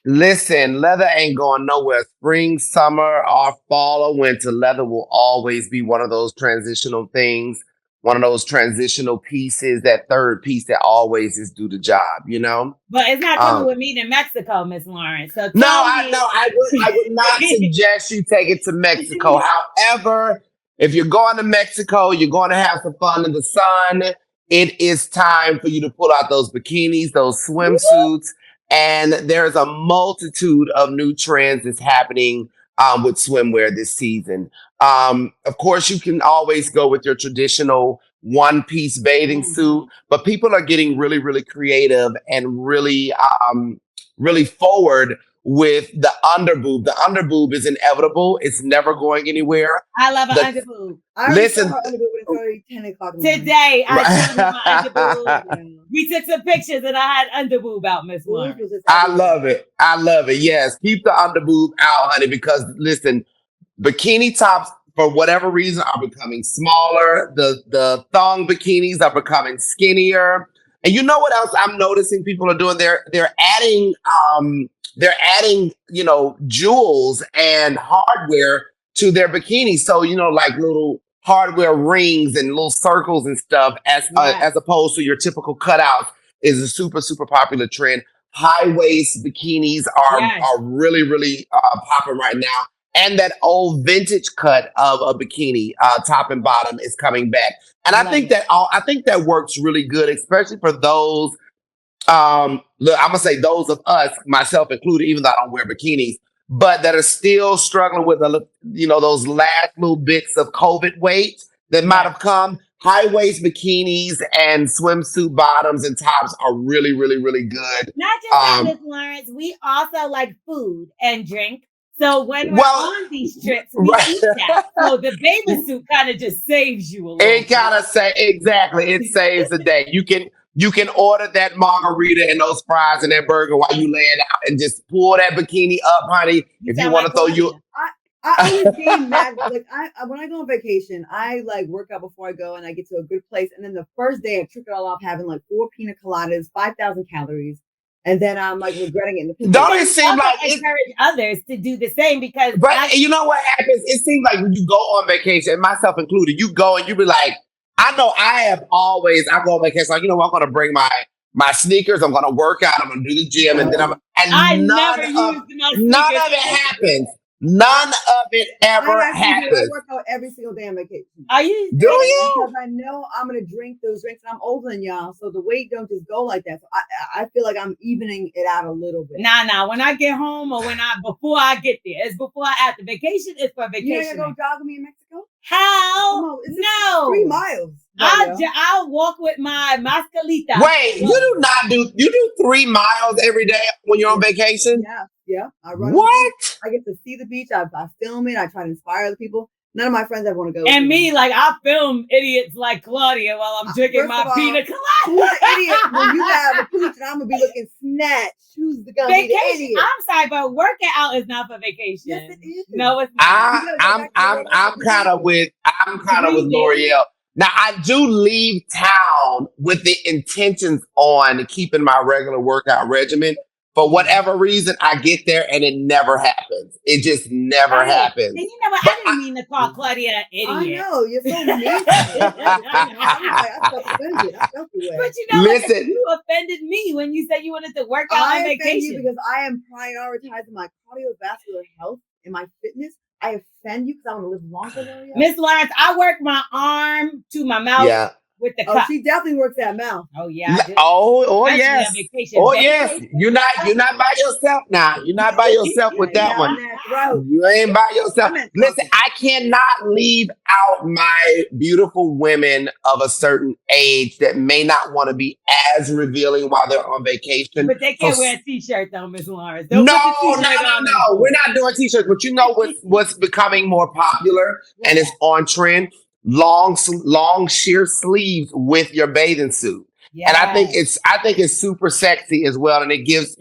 S5: Listen, leather ain't going nowhere. Spring, summer, or fall, or winter, leather will always be one of those transitional things, one of those transitional pieces, that third piece that always is do the job, you know?
S1: But it's not coming with me to Mexico, Miss Lawrence. So
S5: I would not suggest you take it to Mexico. However, if you're going to Mexico, you're going to have some fun in the sun. It is time for you to pull out those bikinis, those swimsuits. And there's a multitude of new trends that's happening with swimwear this season. Of course, you can always go with your traditional one-piece bathing suit, but people are getting really, really creative and really, really forward with the underboob. The underboob is inevitable. It's never going anywhere.
S1: I love an underboob.
S2: Listen, it's already 10 o'clock.
S1: Today, I showed my underboob. We took some pictures and I had underboob out, Miss Lawrence.
S5: I love it. I love it. Yes, keep the underboob out, honey, because listen, bikini tops, for whatever reason, are becoming smaller. The thong bikinis are becoming skinnier. And you know what else I'm noticing people are doing? They're adding, you know, jewels and hardware to their bikinis. So, you know, like little hardware rings and little circles and stuff, as opposed to your typical cutouts, is a super, super popular trend. High waist bikinis are really, really popping right now. And that old vintage cut of a bikini, top and bottom, is coming back. And I think that works really good, especially for those. Look, I'm gonna say those of us, myself included, even though I don't wear bikinis, but that are still struggling with those last little bits of COVID weight that might have come. High waist bikinis and swimsuit bottoms and tops are really, really, really good.
S1: Not just that, Miss Lawrence, we also like food and drink. So when we're on these trips, we eat that. So the bathing suit kind of just saves you a little.
S5: It kind of it saves the day. You can order that margarita and those fries and that burger while you laying out, and just pull that bikini up, honey. If you want to throw you.
S2: I always gain mad. Like when I go on vacation, I like work out before I go, and I get to a good place. And then the first day, I trick it all off, having like 4 pina coladas, 5,000 calories. And then I'm like regretting it.
S5: Don't it seem like
S1: encourage others to do the same? Because
S5: you know what happens? It seems like when you go on vacation, and myself included, you go and you be like, I know I go on vacation like, you know what, I'm going to bring my sneakers, I'm going to work out, I'm going to do the gym, and then none of it happens. None of it ever happens.
S2: I work out every single day on vacation.
S1: Are you?
S5: Do you?
S2: Because I know I'm going to drink those drinks, and I'm older than y'all, so the weight don't just go like that. So I feel like I'm evening it out a little bit.
S1: Nah. When I get home or before I get there, it's before after vacation. It's for vacation.
S2: You ain't gonna go jog with me in Mexico?
S1: How? No.
S2: 3 miles.
S1: I'll walk with my mascalita.
S5: Wait, you do 3 miles every day when you're on vacation?
S2: Yeah. I run.
S5: What?
S2: I get to see the beach. I film it. I try to inspire other people. None of my friends ever want to go.
S1: And me, like, I film idiots like Claudia while I'm drinking my pina colada.
S2: Who's the idiot when you have a pooch and I'm gonna be looking snatched? Who's the gonna be the idiot?
S1: I'm sorry, but working out is not for vacation.
S2: Yes, it is.
S1: No, it's not.
S5: I'm kind of with L'Oreal. Now, I do leave town with the intentions on keeping my regular workout regimen. For whatever reason, I get there and it never happens. It just never happens.
S1: And you know what? I didn't mean to call Claudia an idiot.
S2: I know. You're so mean. I felt offended.
S1: But you know what? You offended me when you said you wanted to work out on vacation. I offend you
S2: because I am prioritizing my cardiovascular health and my fitness. I offend you because I want to live longer.
S1: Miss Lawrence, I work my arm to my mouth.
S5: Yeah.
S1: With the cup.
S2: She definitely works that mouth.
S1: Oh yeah.
S5: Yes. Yes. You're not by yourself now. You're not by yourself with that one. You ain't by yourself. Listen, I cannot leave out my beautiful women of a certain age that may not want to be as revealing while they're on vacation.
S1: But they can't wear a t-shirt though, Miss Lawrence.
S5: No. We're not doing t-shirts. But you know what's becoming more popular and it's on trend? Long sheer sleeves with your bathing suit. Yes. And I think it's super sexy as well. And it gives,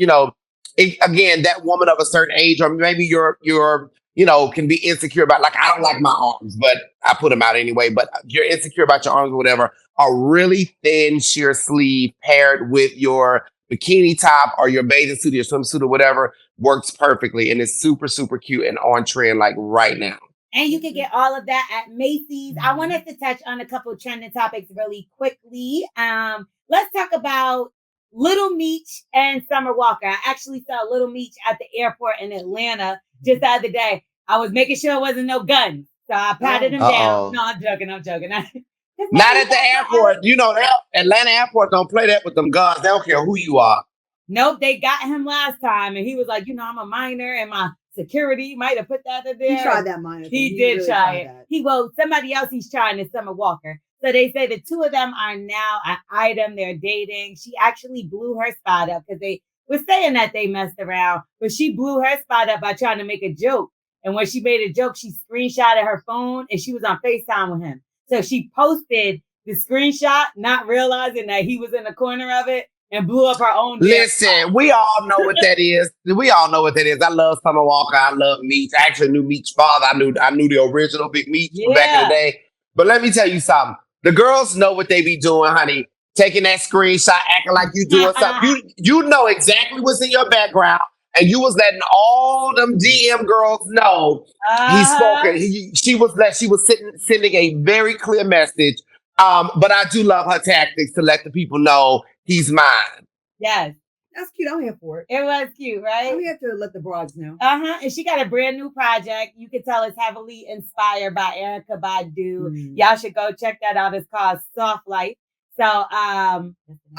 S5: again, that woman of a certain age, or maybe you're can be insecure about, like, I don't like my arms, but I put them out anyway. But you're insecure about your arms or whatever. A really thin sheer sleeve paired with your bikini top or your bathing suit, your swimsuit or whatever works perfectly, and it's super, super cute and on trend like right now.
S1: And you can get all of that at Macy's. I want us to touch on a couple of trending topics really quickly. Let's talk about Little Meech and Summer Walker. I actually saw Little Meech at the airport in Atlanta just the other day. I was making sure it wasn't no guns, so I patted him down. No, I'm joking.
S5: Not at the airport. You know, Atlanta airport don't play that with them guns. They don't care who you are.
S1: Nope, they got him last time, and he was like, I'm a minor, and my security might have put that in there.
S2: He tried that minor thing.
S1: He did really try it. Somebody else he's trying is Summer Walker. So they say the two of them are now an item. They're dating. She actually blew her spot up because they were saying that they messed around, but she blew her spot up by trying to make a joke. And when she made a joke, she screenshotted her phone and she was on FaceTime with him. So she posted the screenshot, not realizing that he was in the corner of it, and blew up her own.
S5: Listen, we all know what that is. I love Summer Walker. I love Meech. I actually knew Meech's father. I knew the original Big Meech from back in the day. But let me tell you something. The girls know what they be doing, honey. Taking that screenshot, acting like you doing something. You know exactly what's in your background. And you was letting all them DM girls know he spoke. She was sending a very clear message. But I do love her tactics to let the people know he's mine.
S1: Yes.
S2: That's cute. I'm here for it.
S1: It was cute, right?
S2: We have to let the broads know.
S1: And she got a brand new project. You can tell it's heavily inspired by Erykah Badu. Y'all should go check that out. It's called Soft Life. So I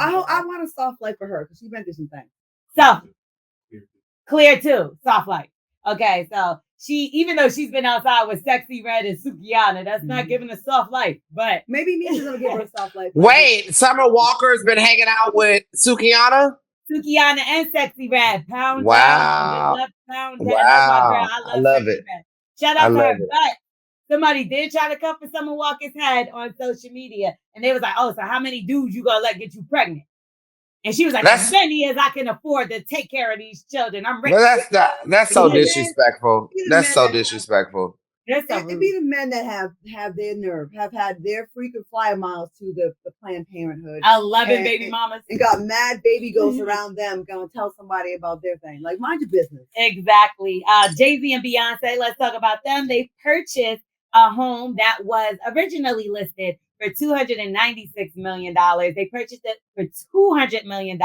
S2: want a soft life for her because she went through some things.
S1: Soft. Clear too. Soft Life. Okay, so even though she's been outside with Sexy Red and Sukihana, that's not giving a soft life. But
S2: maybe Misha's gonna give her a soft life.
S5: Wait, Summer Walker's been hanging out with Sukihana
S1: and Sexy Red. Pound
S5: wow.
S1: Down, pound down.
S5: Wow.
S1: I love it.
S5: Red.
S1: Shout out to her. But somebody did try to cover Summer Walker's head on social media. And they was like, oh, so how many dudes you gonna let get you pregnant? And she was like, as many as I can afford to take care of these children. I'm rich.
S5: Well, that's so disrespectful. That's so disrespectful.
S2: It'd be the men that have their nerve, have had their frequent flyer miles to the Planned Parenthood.
S1: 11 baby mamas.
S2: And got mad baby ghosts around them going to tell somebody about their thing. Like, mind your business.
S1: Exactly. Jay-Z and Beyonce, let's talk about them. They purchased a home that was originally listed for $296 million. They purchased it for $200 million.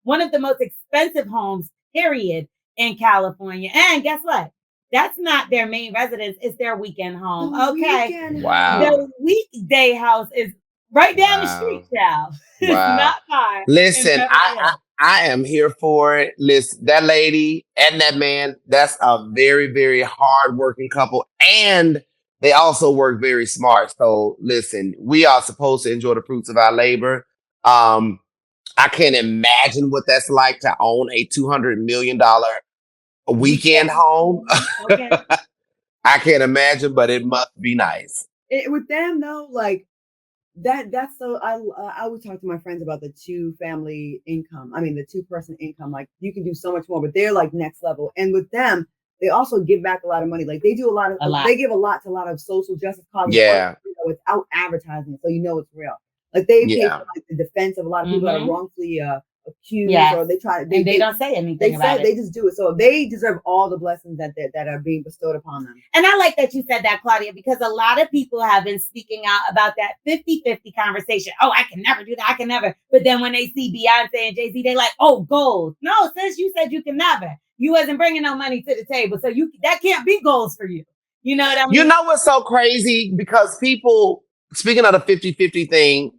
S1: One of the most expensive homes, period, in California. And guess what? That's not their main residence. It's their weekend home.
S5: Wow.
S1: The weekday house is right down the street, child. It's not far.
S5: Listen, I am here for it. Listen, that lady and that man, that's a very, very hard-working couple. And they also work very smart. So listen, we are supposed to enjoy the fruits of our labor. I can't imagine what that's like to own a $200 million weekend home.
S1: Okay.
S5: I can't imagine, but it must be nice.
S2: With them though, like that's so. I always talk to my friends about the 2-family income. I mean, the 2-person income. Like you can do so much more, but they're like next level. And with them, they also give back a lot of money. Like they do they give a lot to a lot of social justice causes.
S5: Yeah.
S2: Without advertising, so it's real. Like they pay for like, the defense of a lot of people that are wrongfully accused, or they try.
S1: They don't say anything about it.
S2: They just do it. So they deserve all the blessings that are being bestowed upon them.
S1: And I like that you said that, Claudia, because a lot of people have been speaking out about that 50-50 conversation. Oh, I can never do that. I can never. But then when they see Beyonce and Jay-Z, they like, oh, goals. No, sis, you said you can never. You wasn't bringing no money to the table. So that can't be goals for you. You know what I mean?
S5: You know what's so crazy? Because people, speaking of the 50-50 thing,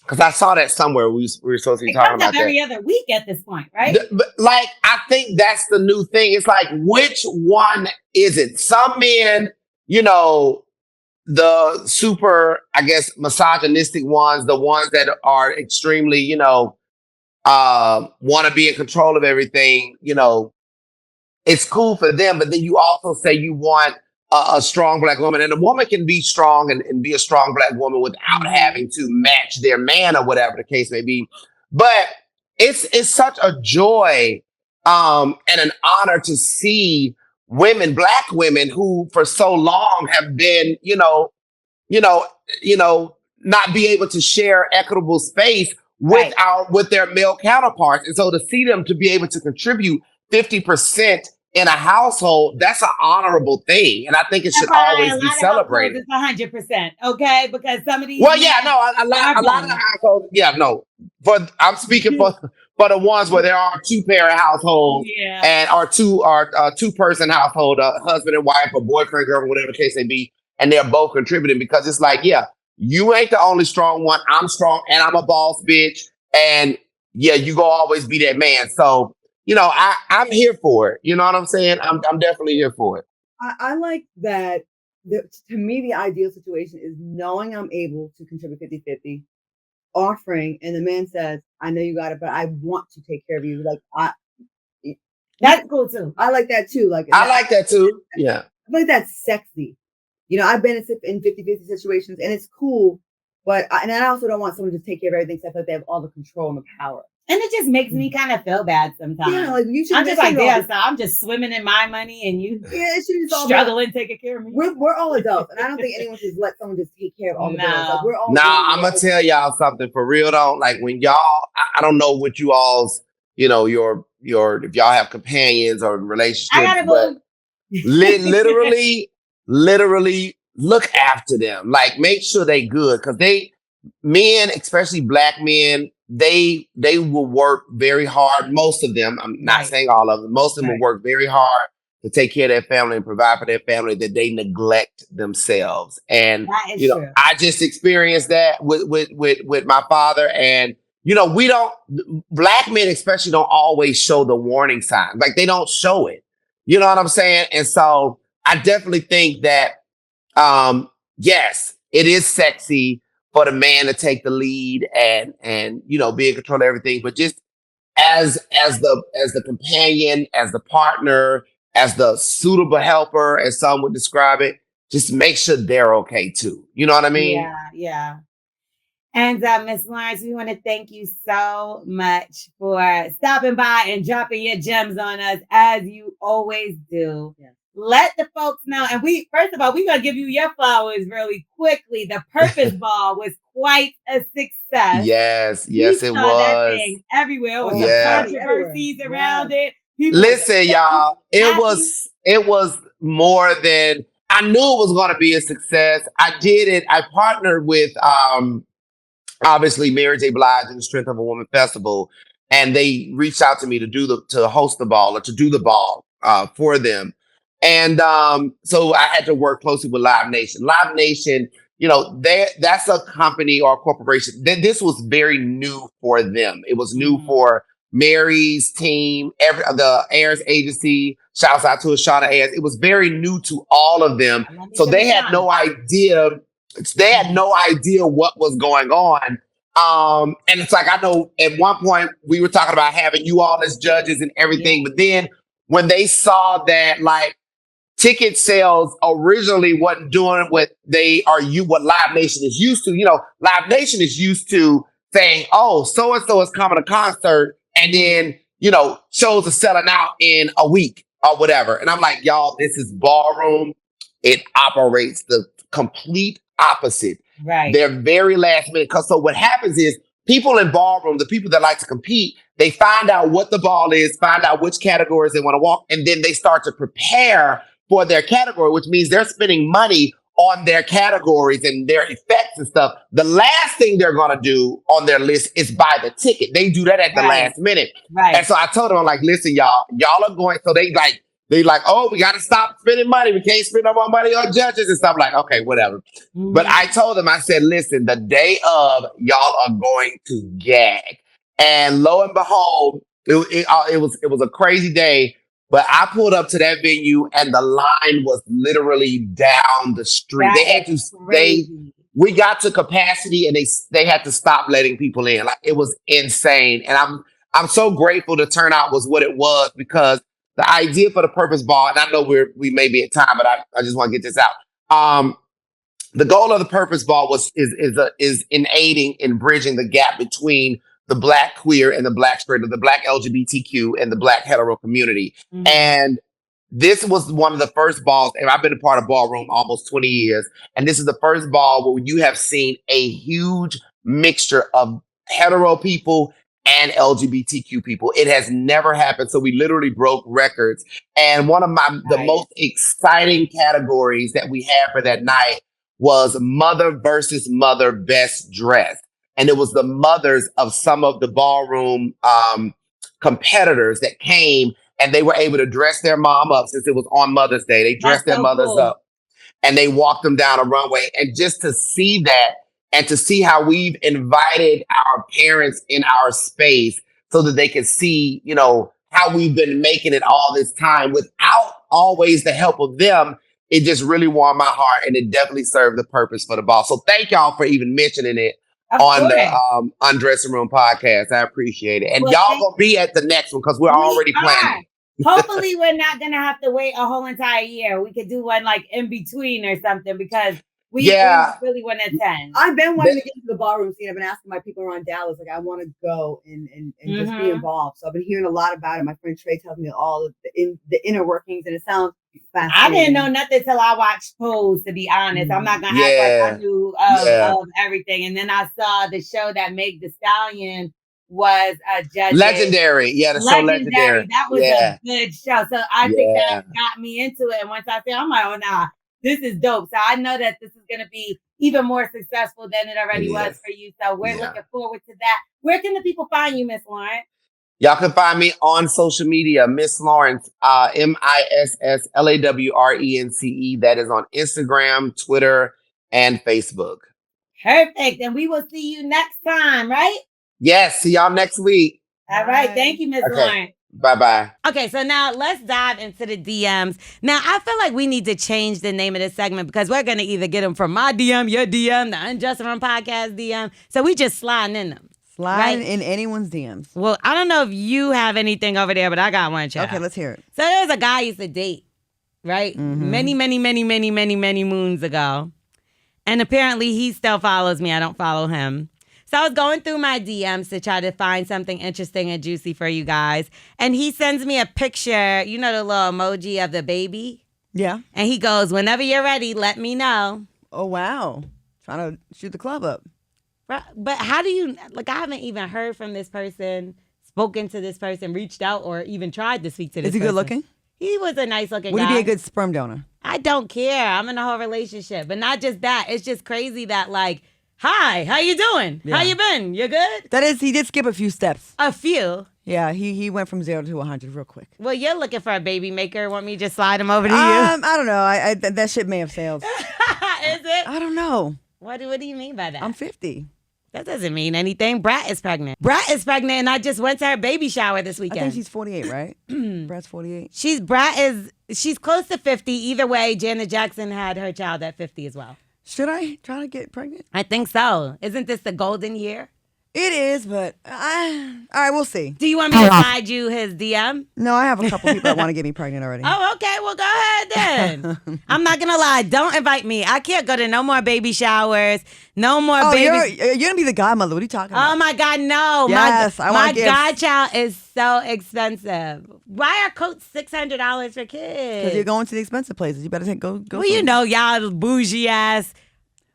S5: because I saw that somewhere, we were supposed to be talking about that.
S1: Every other week at this point, right?
S5: But like, I think that's the new thing. It's like, which one is it? Some men, the super, I guess, misogynistic ones, the ones that are extremely, want to be in control of everything, it's cool for them. But then you also say you want a strong Black woman, and a woman can be strong and be a strong Black woman without having to match their man or whatever the case may be. But it's such a joy and an honor to see women, Black women, who for so long have been, you know, not be able to share equitable space with with their male counterparts. And so to see them to be able to contribute 50% in a household, that's an honorable thing. And I think it should always be celebrated.
S1: It's 100%, okay? Because some of these
S5: a lot of the households, I'm speaking for the ones where there are two-parent households and or two-person household, a husband and wife, or boyfriend, girlfriend, whatever the case may be, and they're both contributing, because it's like, you ain't the only strong one. I'm strong and I'm a boss bitch. And you gonna always be that man. So, I'm here for it. You know what I'm saying? I'm definitely here for it.
S2: I like that. To me, the ideal situation is knowing I'm able to contribute 50-50, offering, and the man says, I know you got it, but I want to take care of you.
S1: That's cool too.
S2: I like that too.
S5: I like that too. Yeah.
S2: I feel like that's sexy. I've been in 50-50 situations, and it's cool, but I also don't want someone to take care of everything, because I feel like they have all the control and the power.
S1: And it just makes me kind of feel bad sometimes.
S2: Yeah, you should.
S1: I'm just like, so I'm just swimming in my money, and you
S2: it should just
S1: struggling taking care of me.
S2: We're all adults, and I don't think anyone should let someone just take care of all the bills. We're all.
S5: I'm gonna tell y'all something for real though. Like when y'all, I don't know what you all's, your if y'all have companions or relationships, but literally look after them. Like make sure they good, because men, especially Black men, they will work very hard. Most of them, I'm not saying all of them, most of them will work very hard to take care of their family and provide for their family, that they neglect themselves. And
S1: true.
S5: I just experienced that with my father. And we don't, Black men especially don't always show the warning signs. Like they don't show it. You know what I'm saying? And so I definitely think that yes, it is sexy for the man to take the lead and be in control of everything, but just as the companion, as the partner, as the suitable helper, as some would describe it, just make sure they're okay too. You know what I mean?
S1: Yeah. And Ms. Lawrence, we want to thank you so much for stopping by and dropping your gems on us, as you always do. Yeah. Let the folks know. And first of all, we're going to give you your flowers really quickly. The Purpose Ball was quite a success.
S5: Yes, it was.
S1: That thing everywhere. With the controversies around it.
S5: Listen, y'all, it was more than, I knew it was going to be a success. I did it. I partnered with, obviously, Mary J. Blige and the Strength of a Woman Festival. And they reached out to me to host the ball, or to do the ball for them. And so I had to work closely with Live Nation. Live Nation, that's a company or a corporation. This was very new for them. It was new for Mary's team, the Ayers agency. Shouts out to Ashana Ayers. It was very new to all of them. So they had no idea. They had no idea what was going on. And it's like, I know at one point we were talking about having you all as judges and everything. But then when they saw that, like, ticket sales originally wasn't doing what what Live Nation is used to. Live Nation is used to saying, oh, so-and-so is coming to concert, and then, shows are selling out in a week or whatever. And I'm like, y'all, this is ballroom. It operates the complete opposite.
S1: Right.
S5: They're very last minute. So what happens is people in ballroom, the people that like to compete, they find out what the ball is, find out which categories they want to walk, and then they start to prepare for their category, which means they're spending money on their categories and their effects and stuff. The last thing they're going to do on their list is buy the ticket. They do that at the last minute.
S1: Right.
S5: And so I told them, I'm like, listen, y'all are going, so they like, oh, we got to stop spending money. We can't spend no more money on judges and stuff. Like, okay, whatever. Mm-hmm. But I told them, I said, listen, the day of, y'all are going to gag. And lo and behold, it was a crazy day. But I pulled up to that venue and the line was literally down the street. We got to capacity and they had to stop letting people in. Like, it was insane. And I'm so grateful the turnout was what it was, because the idea for the Purpose Ball, and I know we may be at time, but I just want to get this out. The goal of the Purpose Ball is in aiding in bridging the gap between the Black queer and the Black straight, or the Black LGBTQ and the Black hetero community.
S1: Mhm.
S5: And this was one of the first balls, and I've been a part of ballroom almost 20 years. And this is the first ball where you have seen a huge mixture of hetero people and LGBTQ people. It has never happened. So we literally broke records. And one of the most exciting categories that we had for that night was mother versus mother best dressed. And it was the mothers of some of the ballroom competitors that came, and they were able to dress their mom up since it was on Mother's Day. They dressed their mothers up and they walked them down a runway. And just to see that and to see how we've invited our parents in our space so that they can see, you know, how we've been making it all this time without always the help of them, it just really warmed my heart, and it definitely served the purpose for the ball. So thank y'all for even mentioning it on the Undressing Room podcast. I appreciate it. And y'all gonna be at the next one because we're already planning.
S1: Hopefully we're not gonna have to wait a whole entire year. We could do one like in between or something, because we really want to attend.
S2: I've been wanting to get into the ballroom scene. I've been asking my people around Dallas, like, I want to go and just be involved. So I've been hearing a lot about it. My friend Trey tells me all of the inner workings, and it sounds fascinating.
S1: I didn't know nothing till I watched Pose, to be honest. I'm not gonna act like I knew of everything. And then I saw the show that Meg Thee Stallion was judging.
S5: Legendary. Yeah, the show Legendary.
S1: That was a good show. So I think that got me into it. And once I said, I'm like, oh, nah, this is dope. So I know that this is going to be even more successful than it already was for you. So we're looking forward to that. Where can the people find you, Miss Lawrence?
S5: Y'all can find me on social media, Miss Lawrence, MISSLAWRENCE. That is on Instagram, Twitter, and Facebook.
S1: Perfect. And we will see you next time, right?
S5: Yes. See y'all next week.
S1: All right. Thank you, Miss Lawrence.
S5: Bye-bye.
S1: Okay, so now let's dive into the DMs. Now, I feel like we need to change the name of this segment because we're going to either get them from my DM, your DM, the Undressing Room podcast DM. So we just sliding in them.
S2: Sliding in anyone's DMs.
S1: Well, I don't know if you have anything over there, but I got one, child.
S2: Okay, let's hear it.
S1: So there's a guy I used to date, right?
S2: Mm-hmm.
S1: Many moons ago. And apparently he still follows me. I don't follow him. So I was going through my DMs to try to find something interesting and juicy for you guys. And he sends me a picture, you know, the little emoji of the baby?
S2: Yeah.
S1: And he goes, whenever you're ready, let me know.
S2: Oh, wow. Trying to shoot the club up.
S1: But how do you, like, I haven't even heard from this person, spoken to this person, reached out, or even tried to speak to this person.
S2: Is he good looking?
S1: He was a nice looking guy.
S2: Would he be a good sperm donor?
S1: I don't care. I'm in a whole relationship. But not just that. It's just crazy that, like, hi, how you doing?
S2: Yeah.
S1: How you been? You good?
S2: That is, he did skip a few steps.
S1: A few?
S2: Yeah, he went from 0 to 100 real quick.
S1: Well, you're looking for a baby maker. Want me to just slide him over to you?
S2: I don't know. I that shit may have sailed.
S1: Is it?
S2: I don't know.
S1: What do you mean by that?
S2: I'm 50.
S1: That doesn't mean anything. Brat is pregnant. And I just went to her baby shower this weekend.
S2: I think she's 48, right? Brat's 48.
S1: She's close to 50. Either way, Janet Jackson had her child at 50 as well.
S2: Should I try to get pregnant?
S1: I think so. Isn't this the golden year?
S2: It is, but all right, we'll see.
S1: Do you want me to slide you his DM?
S2: No, I have a couple people that want to get me pregnant already.
S1: Oh, okay. Well, go ahead then. I'm not going to lie. Don't invite me. I can't go to no more baby showers. No more babies.
S2: You're going to be the godmother. What are you talking about?
S1: Oh, my God, no.
S2: Yes, I want
S1: my godchild is so expensive. Why are coats $600 for kids?
S2: Because you're going to the expensive places. You better go.
S1: Well, you know, y'all bougie ass.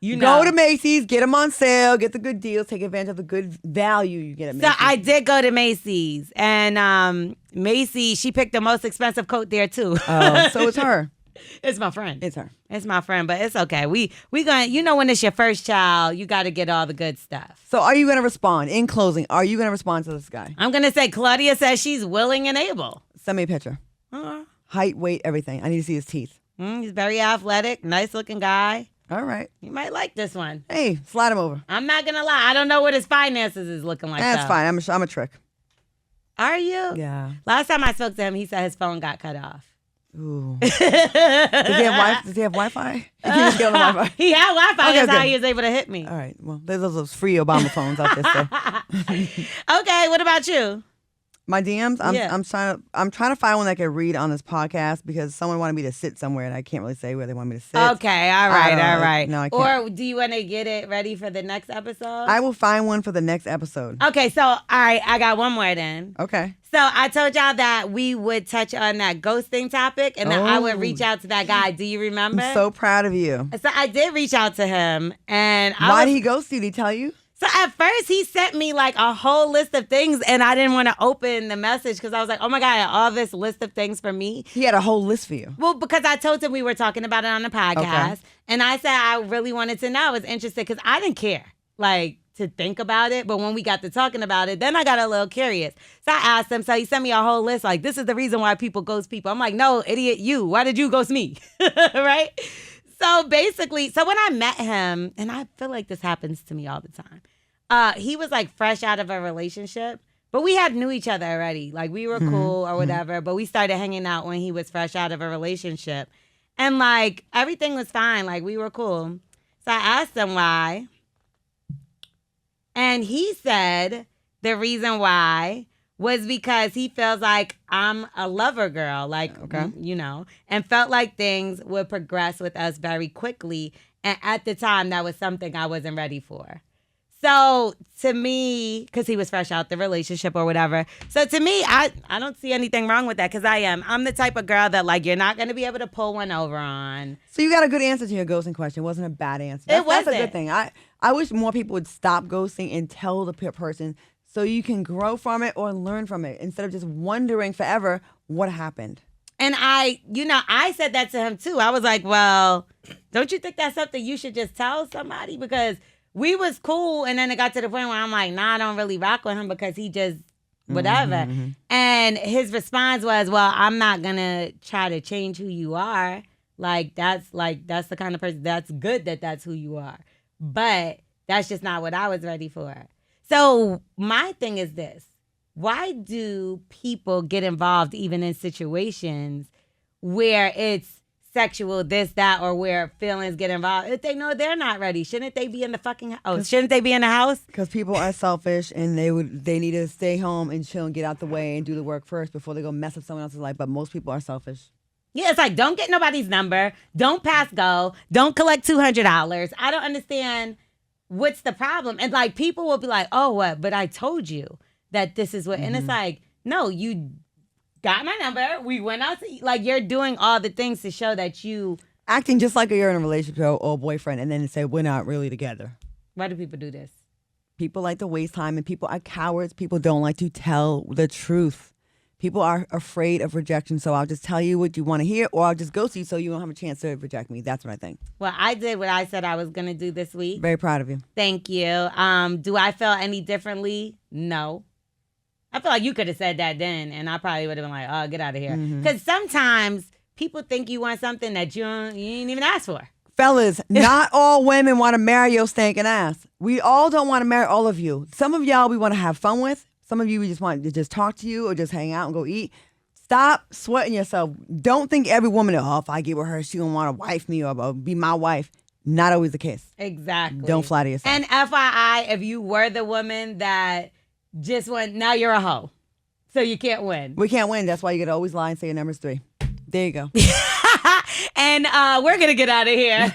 S1: You know.
S2: Go to Macy's, get them on sale, get the good deals, take advantage of the good value you get at Macy's.
S1: So I did go to Macy's, and Macy's, she picked the most expensive coat there too.
S2: Oh, so it's her.
S1: It's my friend.
S2: It's her.
S1: It's my friend, but it's okay. We gonna, you know, when it's your first child, you got to get all the good stuff.
S2: So are you going to respond? In closing, are you going to respond to this guy?
S1: I'm going to say Claudia says she's willing and able.
S2: Send me a picture. Height, weight, everything. I need to see his teeth.
S1: He's very athletic, nice looking guy.
S2: All right.
S1: You might like this one.
S2: Hey, slide him over.
S1: I'm not going to lie. I don't know what his finances is looking like.
S2: That's fine. I'm a trick.
S1: Are you?
S2: Yeah.
S1: Last time I spoke to him, he said his phone got cut off.
S2: Ooh. Does he have Wi-Fi? He can just get on the Wi-Fi.
S1: He had Wi-Fi.
S2: Okay,
S1: That's how he was able to hit me.
S2: All right. Well, there's those free Obama phones out there. So.
S1: Okay. What about you?
S2: My DMs.
S1: Yeah.
S2: I'm trying to find one that I can read on this podcast because someone wanted me to sit somewhere and I can't really say where they want me to sit.
S1: Okay, all right.
S2: No, I can't.
S1: Or do you want to get it ready for the next episode?
S2: I will find one for the next episode.
S1: Okay, so all right, I got one more then.
S2: Okay.
S1: So I told y'all that we would touch on that ghosting topic and that I would reach out to that guy. Do you remember?
S2: I'm so proud of you.
S1: So I did reach out to him, and
S2: Why did he ghost you? Did he tell you?
S1: So at first he sent me like a whole list of things, and I didn't want to open the message because I was like, oh my God, all this list of things for me.
S2: He had a whole list for you.
S1: Well, because I told him we were talking about it on the podcast, and I said I really wanted to know. I was interested because I didn't care, like, to think about it. But when we got to talking about it, then I got a little curious. So I asked him, so he sent me a whole list, like, this is the reason why people ghost people. I'm like, no, idiot, you. Why did you ghost me? Right? So basically, so when I met him, and I feel like this happens to me all the time, he was like fresh out of a relationship, but we had knew each other already. Like we were cool or whatever, but we started hanging out when he was fresh out of a relationship. And like everything was fine. Like we were cool. So I asked him why. And he said the reason why was because he feels like I'm a lover girl, like, you know, and felt like things would progress with us very quickly. And at the time, that was something I wasn't ready for. So to me, because he was fresh out the relationship or whatever. So to me, I don't see anything wrong with that because I'm the type of girl that like you're not going to be able to pull one over on.
S2: So you got a good answer to your ghosting question. It wasn't a bad answer.
S1: It wasn't.
S2: That's a good thing. I wish more people would stop ghosting and tell the person so you can grow from it or learn from it instead of just wondering forever what happened.
S1: And I said that to him too. I was like, well, don't you think that's something you should just tell somebody? Because we was cool, and then it got to the point where I'm like, nah, I don't really rock with him because he just whatever. And his response was, well, I'm not gonna try to change who you are. That's the kind of person that's good that's who you are. But that's just not what I was ready for. So my thing is this. Why do people get involved even in situations where it's sexual, this, that, or where feelings get involved? If they know they're not ready, shouldn't they be in the fucking house? Shouldn't they be in the house?
S2: Because people are selfish and they need to stay home and chill and get out the way and do the work first before they go mess up someone else's life. But most people are selfish.
S1: Yeah, it's like, don't get nobody's number. Don't pass go. Don't collect $200. I don't understand what's the problem. And like people will be like, oh, what? But I told you that this is what. And it's like, no, you got my number. We went out to eat. Like, you're doing all the things to show that you...
S2: Acting just like you're in a relationship or boyfriend and then say, we're not really together.
S1: Why do people do this?
S2: People like to waste time and people are cowards. People don't like to tell the truth. People are afraid of rejection, so I'll just tell you what you want to hear or I'll just ghost you so you don't have a chance to reject me. That's what I think.
S1: Well, I did what I said I was going to do this week.
S2: Very proud of you.
S1: Thank you. Do I feel any differently? No. I feel like you could have said that then, and I probably would have been like, oh, get out of here. Because sometimes people think you want something that you ain't even asked for.
S2: Fellas, not all women want to marry your stinking ass. We all don't want to marry all of you. Some of y'all we want to have fun with. Some of you we just want to just talk to you or just hang out and go eat. Stop sweating yourself. Don't think every woman, oh, if I get with her, she gonna want to wife me or be my wife. Not always the case.
S1: Exactly.
S2: Don't flatter yourself.
S1: And FYI, if you were the woman that just went, now you're a hoe. So you can't win.
S2: We can't win. That's why you gotta always lie and say your number's 3. There you go.
S1: And we're going to get out of here.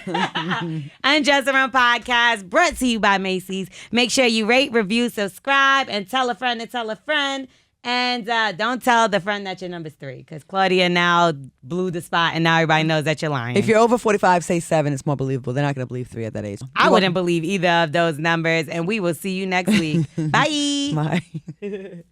S1: Undressing podcast brought to you by Macy's. Make sure you rate, review, subscribe, and tell a friend to tell a friend. And don't tell the friend that your number's 3 because Claudia now blew the spot and now everybody knows that you're lying.
S2: If you're over 45, say 7. It's more believable. They're not going to believe 3 at that age.
S1: I wouldn't believe either of those numbers. And we will see you next week. Bye.
S2: Bye.